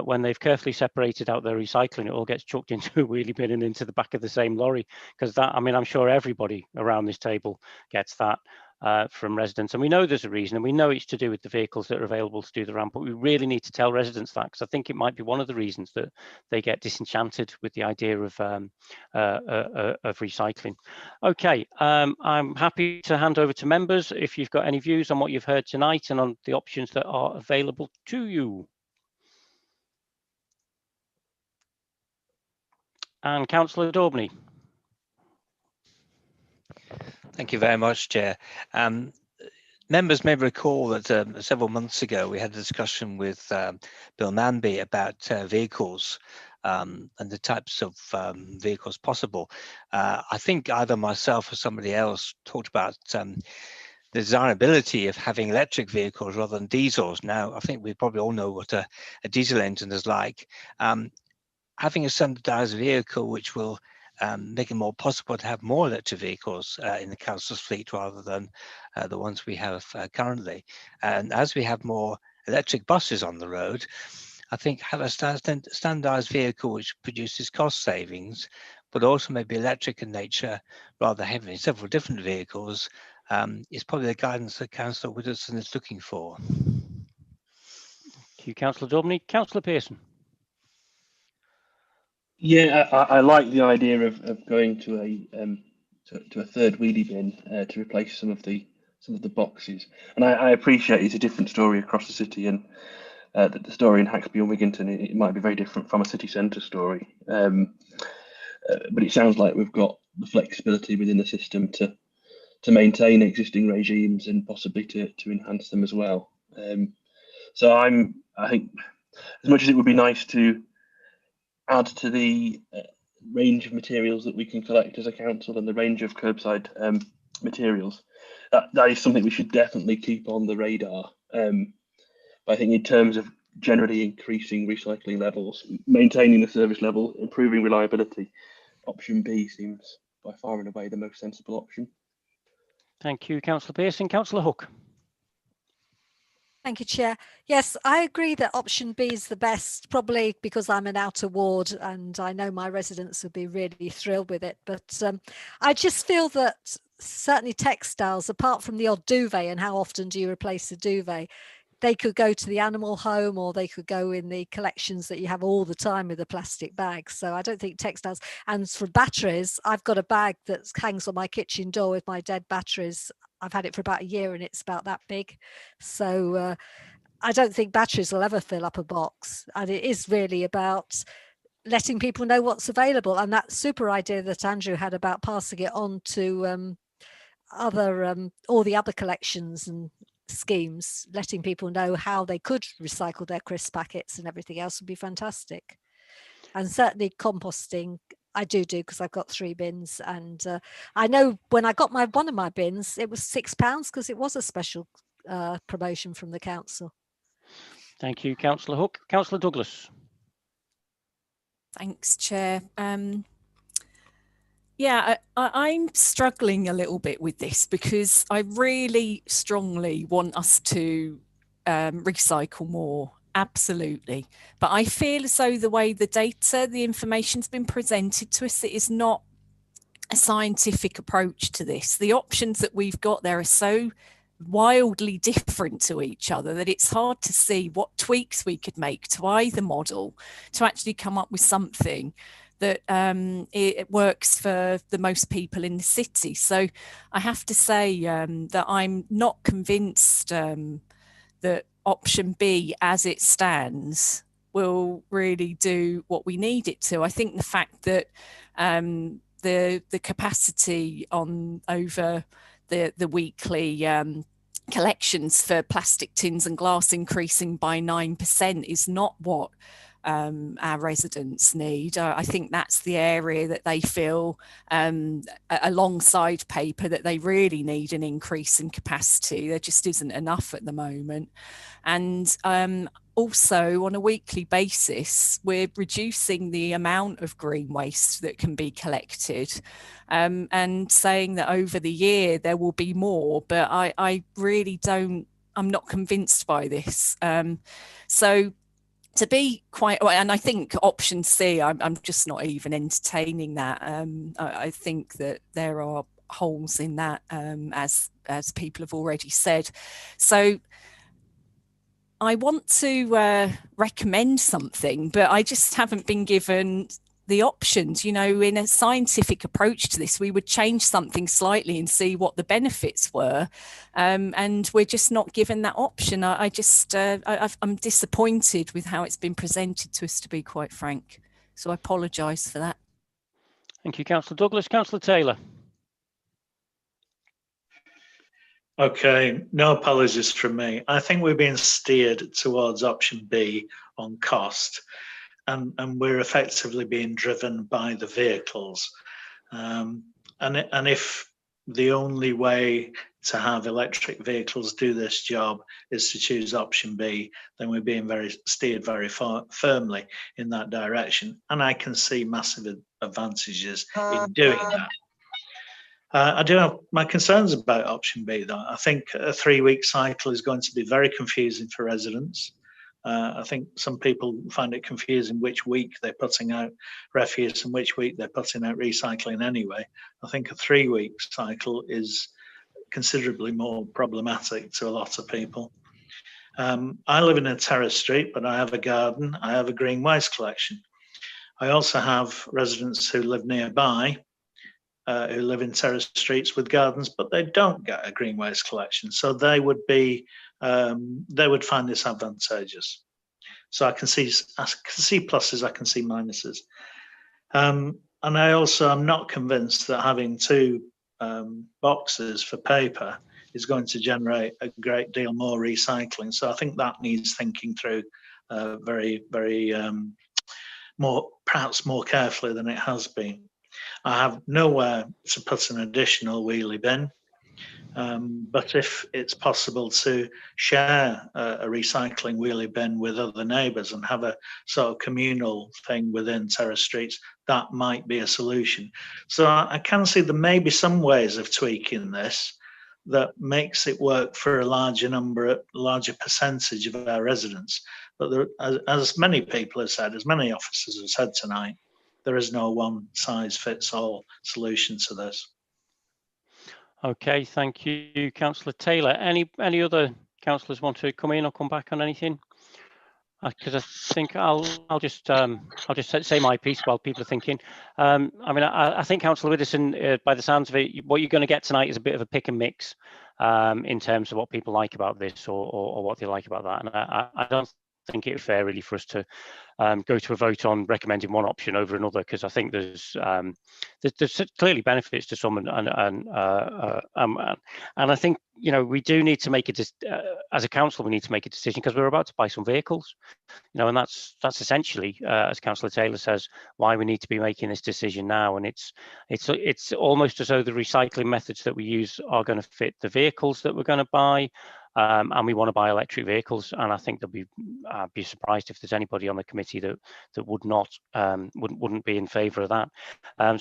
when they've carefully separated out their recycling, it all gets chucked into a wheelie bin and into the back of the same lorry. Because that, I mean, I'm sure everybody around this table gets that from residents. And we know there's a reason, and we know it's to do with the vehicles that are available to do the ramp, but we really need to tell residents that, because I think it might be one of the reasons that they get disenchanted with the idea of recycling. Okay, I'm happy to hand over to members if you've got any views on what you've heard tonight and on the options that are available to you. And Councillor Daubney. Thank you very much, Chair. Members may recall that several months ago we had a discussion with Bill Manby about vehicles and the types of vehicles possible. I think either myself or somebody else talked about the desirability of having electric vehicles rather than diesels. Now, I think we probably all know what a diesel engine is like. Having a standardized vehicle which will make it more possible to have more electric vehicles in the council's fleet rather than the ones we have currently. And as we have more electric buses on the road, I think have a standardized vehicle which produces cost savings, but also maybe electric in nature, rather than having several different vehicles, is probably the guidance that Councillor Widdowson is looking for. Thank you, Councillor Daubney. Councillor Pearson. Yeah, I like the idea of going to a third wheelie bin to replace some of the boxes, and I appreciate it's a different story across the city, and the story in Haxby and Wigginton it might be very different from a city centre story. But it sounds like we've got the flexibility within the system to maintain existing regimes and possibly to enhance them as well. So I think as much as it would be nice to add to the range of materials that we can collect as a council and the range of curbside materials, that is something we should definitely keep on the radar. But I think in terms of generally increasing recycling levels, maintaining the service level, improving reliability, option B seems by far and away the most sensible option. Thank you, Councillor Pearson. Councillor Hook. Thank you, Chair. Yes, I agree that option B is the best, probably because I'm an outer ward and I know my residents would be really thrilled with it. But I just feel that certainly textiles, apart from the odd duvet, and how often do you replace a duvet, they could go to the animal home or they could go in the collections that you have all the time with the plastic bags. So I don't think textiles. And for batteries, I've got a bag that hangs on my kitchen door with my dead batteries. I've had it for about a year and it's about that big. So I don't think batteries will ever fill up a box. And it is really about letting people know what's available. And that super idea that Andrew had about passing it on to all the other collections and schemes, letting people know how they could recycle their crisp packets and everything else would be fantastic. And certainly composting, I do because I've got 3 bins, and I know when I got one of my bins, it was £6 because it was a special promotion from the council. Thank you, Councillor Hook. Councillor Douglas. Thanks, Chair. Yeah, I'm struggling a little bit with this because I really strongly want us to recycle more. Absolutely. But I feel as though the way the data, the information's been presented to us, it is not a scientific approach to this. The options that we've got there are so wildly different to each other that it's hard to see what tweaks we could make to either model to actually come up with something that it works for the most people in the city. So I have to say that I'm not convinced that option B as it stands will really do what we need it to. I think the fact that the capacity on over the weekly collections for plastic tins and glass increasing by 9% is not what our residents need. I think that's the area that they feel alongside paper that they really need an increase in capacity. There just isn't enough at the moment. And also on a weekly basis, we're reducing the amount of green waste that can be collected and saying that over the year there will be more, but I really don't, I'm not convinced by this. So to be quite, and I think option C, I'm just not even entertaining that. I think that there are holes in that, as people have already said. So I want to recommend something, but I just haven't been given the options. You know, in a scientific approach to this, we would change something slightly and see what the benefits were, and we're just not given that option. I'm disappointed with how it's been presented to us, to be quite frank. So I apologise for that. Thank you, Councillor Douglas. Councillor Taylor. Okay, no apologies from me. I think we're being steered towards option B on cost, and we're effectively being driven by the vehicles. And if the only way to have electric vehicles do this job is to choose option B, then we're being steered very firmly in that direction. And I can see massive advantages in doing that. I do have my concerns about option B, though. I think a 3-week cycle is going to be very confusing for residents. I think some people find it confusing which week they're putting out refuse and which week they're putting out recycling anyway. I think a 3-week cycle is considerably more problematic to a lot of people. I live in a terrace street, but I have a garden. I have a green waste collection. I also have residents who live nearby who live in terrace streets with gardens, but they don't get a green waste collection. So they would be, they would find this advantageous. So I can see pluses, I can see minuses. And I also am not convinced that having 2 boxes for paper is going to generate a great deal more recycling. So I think that needs thinking through very, very perhaps more carefully than it has been. I have nowhere to put an additional wheelie bin, but if it's possible to share a recycling wheelie bin with other neighbours and have a sort of communal thing within terrace streets, that might be a solution. So I can see there may be some ways of tweaking this that makes it work for a larger percentage of our residents. But there, as many people have said, as many officers have said tonight, there is no one-size-fits-all solution to this. Okay, thank you, Councillor Taylor. Any other councillors want to come in or come back on anything? Because I think I'll just say my piece while people are thinking. I mean, I think Councillor Widdowson, by the sounds of it, what you're going to get tonight is a bit of a pick and mix in terms of what people like about this or what they like about that. And I don't think it's fair really for us to go to a vote on recommending one option over another, because I think there's clearly benefits to some, and I think, you know, we do need to make as a council, we need to make a decision, because we're about to buy some vehicles, you know, and that's essentially, as Councillor Taylor says, why we need to be making this decision now. And it's almost as though the recycling methods that we use are going to fit the vehicles that we're going to buy, and we want to buy electric vehicles. And I think I'd be surprised if there's anybody on the committee that would not wouldn't be in favour of that.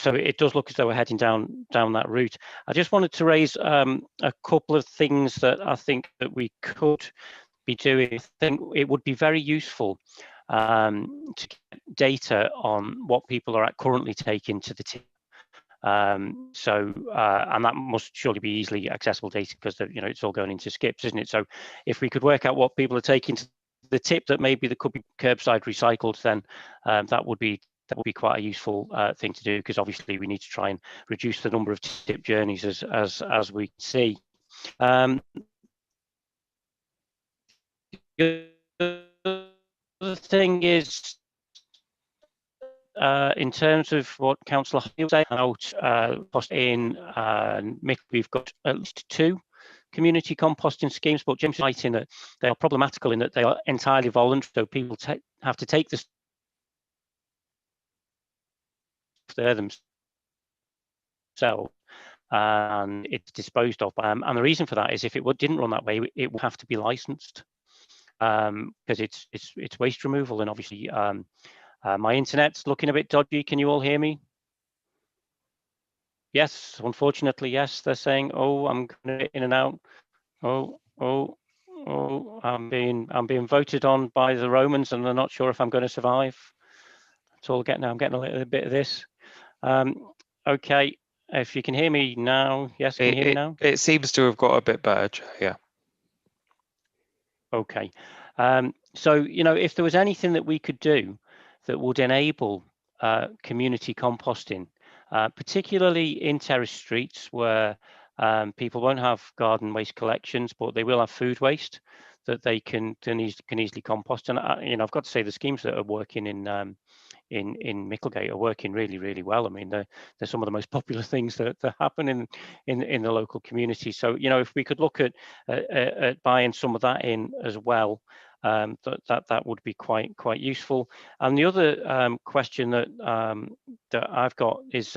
So it does look as though we're heading down that route. I just wanted to raise a couple of things that I think that we could be doing. I think it would be very useful to get data on what people are currently taking to the tip. And that must surely be easily accessible data, because it's all going into skips, isn't it? So if we could work out what people are taking to the tip that maybe that could be curbside recycled, then that would be quite a useful thing to do, because obviously we need to try and reduce the number of tip journeys as we see. The thing is, in terms of what Councillor was saying about in Mick, we've got at least 2 community composting schemes, but James is writing that they are problematical in that they are entirely voluntary, so people have to take this there themselves, and it's disposed of. And the reason for that is, if it didn't run that way, it would have to be licensed, because it's waste removal. And obviously my internet's looking a bit dodgy. Can you all hear me? Yes, unfortunately, yes. They're saying, "Oh, I'm going in and out. Oh, I'm being voted on by the Romans, and they're not sure if I'm going to survive." That's all I'm getting a little bit of this. Okay, if you can hear me now, yes, can you hear me now? It seems to have got a bit better, yeah. Okay, so if there was anything that we could do that would enable community composting, particularly in terrace streets where people won't have garden waste collections, but they will have food waste that they can easily compost. And I've got to say, the schemes that are working in Micklegate are working really, really well. I mean, they're some of the most popular things that happen in the local community. So if we could look at buying some of that in as well, that would be quite useful. And the other question that I've got is,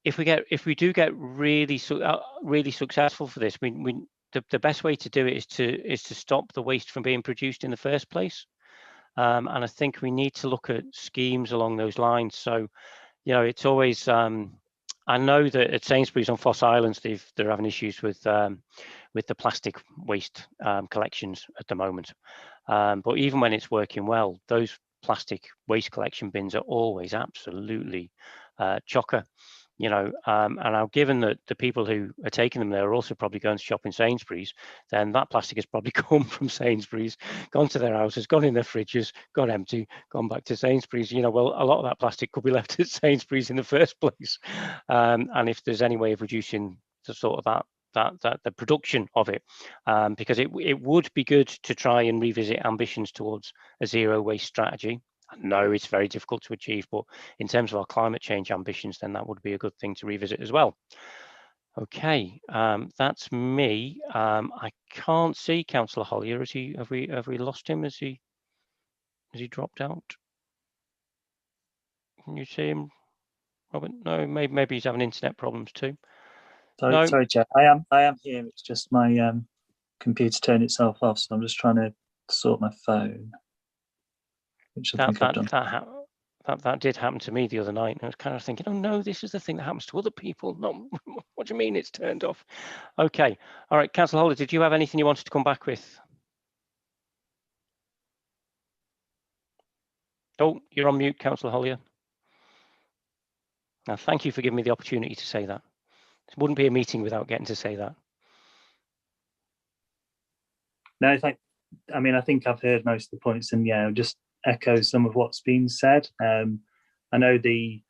if we do get really successful for this, the best way to do it is to stop the waste from being produced in the first place. And I think we need to look at schemes along those lines. So, it's always, I know that at Sainsbury's on Foss Islands, they're having issues with the plastic waste collections at the moment. But even when it's working well, those plastic waste collection bins are always absolutely chocker. And now, given that the people who are taking them there are also probably going to shop in Sainsbury's, then that plastic has probably come from Sainsbury's, gone to their houses, gone in their fridges, got empty, gone back to Sainsbury's. Well, a lot of that plastic could be left at Sainsbury's in the first place. And if there's any way of reducing the sort of the production of it, because it would be good to try and revisit ambitions towards a zero waste strategy. I know it's very difficult to achieve, but in terms of our climate change ambitions, then that would be a good thing to revisit as well. Okay, that's me. I can't see Councillor Hollier. Have we lost him? Has he dropped out? Can you see him, Robert? No, maybe he's having internet problems too. Sorry, Chair. I am here. It's just my computer turned itself off, so I'm just trying to sort my phone. Which I think I've done. That did happen to me the other night, and I was kind of thinking, oh no, this is the thing that happens to other people. No, what do you mean it's turned off? Okay, all right, Councillor Holder, did you have anything you wanted to come back with? Oh, you're on mute, Councillor Hollier. Now, thank you for giving me the opportunity to say that. It wouldn't be a meeting without getting to say that. No, I think I've heard most of the points, and yeah, I'll just echo some of what's been said. I know the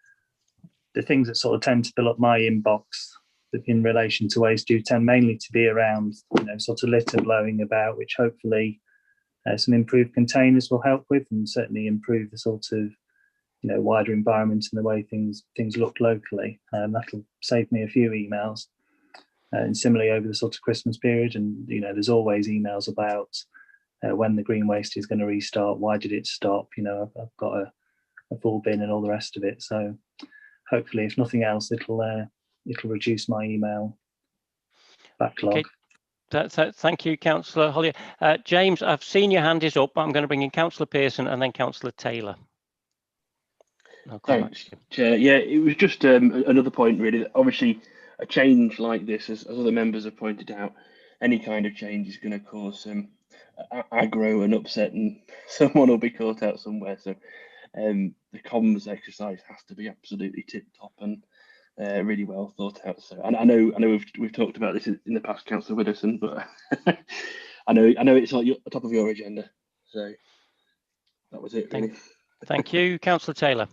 things that sort of tend to fill up my inbox in relation to waste do tend mainly to be around, sort of litter blowing about, which hopefully some improved containers will help with, and certainly improve the sort of wider environment and the way things look locally. That'll save me a few emails. And similarly over the sort of Christmas period, and there's always emails about when the green waste is going to restart, why did it stop? I've got a full bin and all the rest of it. So hopefully, if nothing else, it'll reduce my email backlog. Thank you, Councillor Hollier. James, I've seen your hand is up. I'm going to bring in Councillor Pearson and then Councillor Taylor. Thanks, Chair. Yeah, it was just another point, really. Obviously, a change like this, as other members have pointed out, any kind of change is going to cause some aggro and upset, and someone will be caught out somewhere. So, the comms exercise has to be absolutely tip top and really well thought out. So, and I know we've talked about this in the past, Councillor Widdowson, but I know it's on the top of your agenda. So that was it, really. Thank you, Councillor Taylor.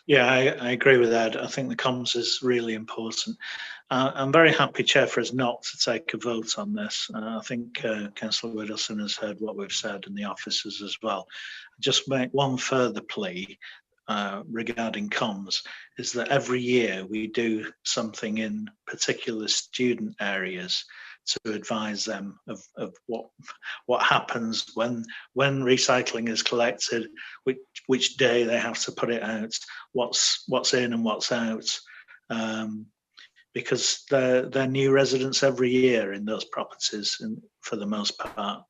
Yeah, I agree with Ed. I think the comms is really important. I'm very happy, Chair, for us not to take a vote on this. I think Councillor Widdowson has heard what we've said and the officers as well. Just make one further plea regarding comms, is that every year we do something in particular student areas to advise them of what happens when recycling is collected, which day they have to put it out, what's in and what's out, because they're new residents every year in those properties, and for the most part,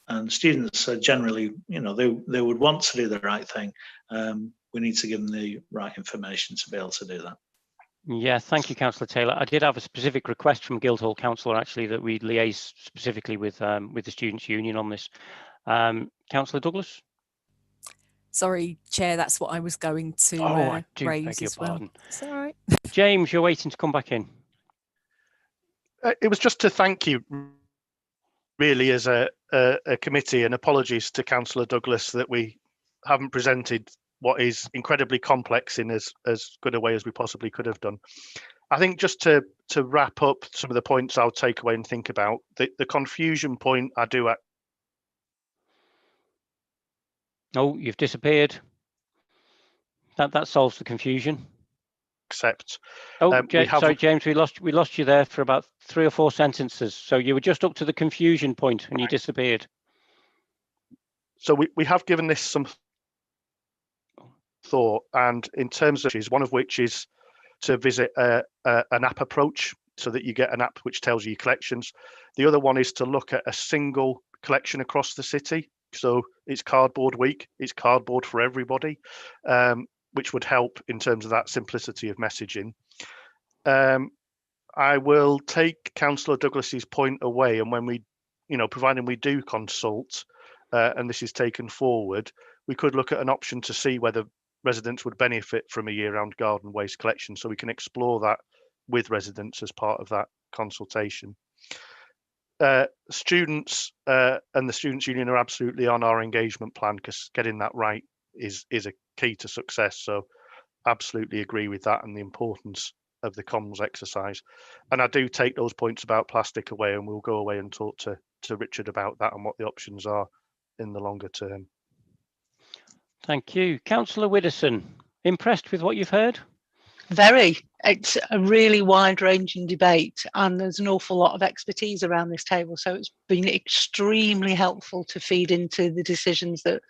and students are generally, they would want to do the right thing. We need to give them the right information to be able to do that. Yeah, thank you, Councillor Taylor. I did have a specific request from Guildhall Councillor, actually, that we liaise specifically with the Students' Union on this. Councillor Douglas? Sorry, Chair, that's what I was going to I do raise beg your as well. pardon. It's all right. James, you're waiting to come back in. It was just to thank you, really, as a committee, and apologies to Councillor Douglas that we haven't presented what is incredibly complex in as good a way as we possibly could have done. I think just to wrap up some of the points I'll take away and think about, the confusion point I do at. Oh, you've disappeared. That solves the confusion. Accept. Oh, sorry, James, we lost you there for about 3 or 4 sentences. So you were just up to the confusion point and you disappeared. So we have given this some thought, and in terms of one of which is to visit an app approach, so that you get an app which tells you your collections. The other one is to look at a single collection across the city. So it's cardboard week, it's cardboard for everybody, which would help in terms of that simplicity of messaging. I will take Councillor Douglas's point away, and when we, providing we do consult, and this is taken forward, we could look at an option to see whether residents would benefit from a year-round garden waste collection, so we can explore that with residents as part of that consultation. Students and the Students' Union are absolutely on our engagement plan, because getting that right is a key to success. So absolutely agree with that and the importance of the comms exercise. And I do take those points about plastic away, and we'll go away and talk to Richard about that and what the options are in the longer term. Thank you. Councillor Widdowson, impressed with what you've heard? Very. It's a really wide-ranging debate, and there's an awful lot of expertise around this table. So it's been extremely helpful to feed into the decisions that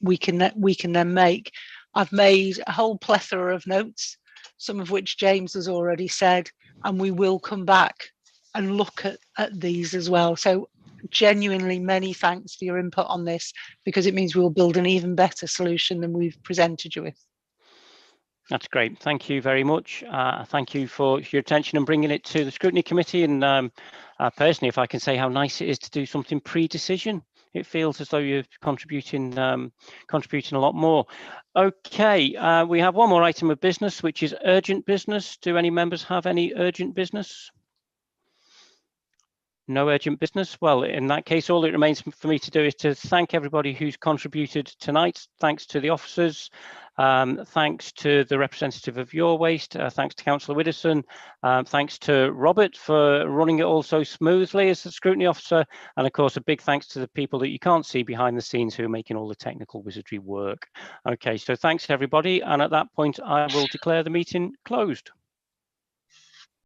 we can then make. I've made a whole plethora of notes, some of which James has already said, and we will come back and look at these as well. So genuinely many thanks for your input on this, because it means we'll build an even better solution than we've presented you with. That's great. Thank you very much. Thank you for your attention and bringing it to the Scrutiny Committee. And personally, if I can say how nice it is to do something pre-decision, it feels as though you're contributing a lot more. Okay, we have one more item of business, which is urgent business. Do any members have any urgent business? No urgent business? Well, in that case, all it remains for me to do is to thank everybody who's contributed tonight. Thanks to the officers, thanks to the representative of Your Waste, thanks to Councillor Widdowson, thanks to Robert for running it all so smoothly as the scrutiny officer, and of course a big thanks to the people that you can't see behind the scenes who are making all the technical wizardry work. Okay, so thanks everybody, and at that point I will declare the meeting closed.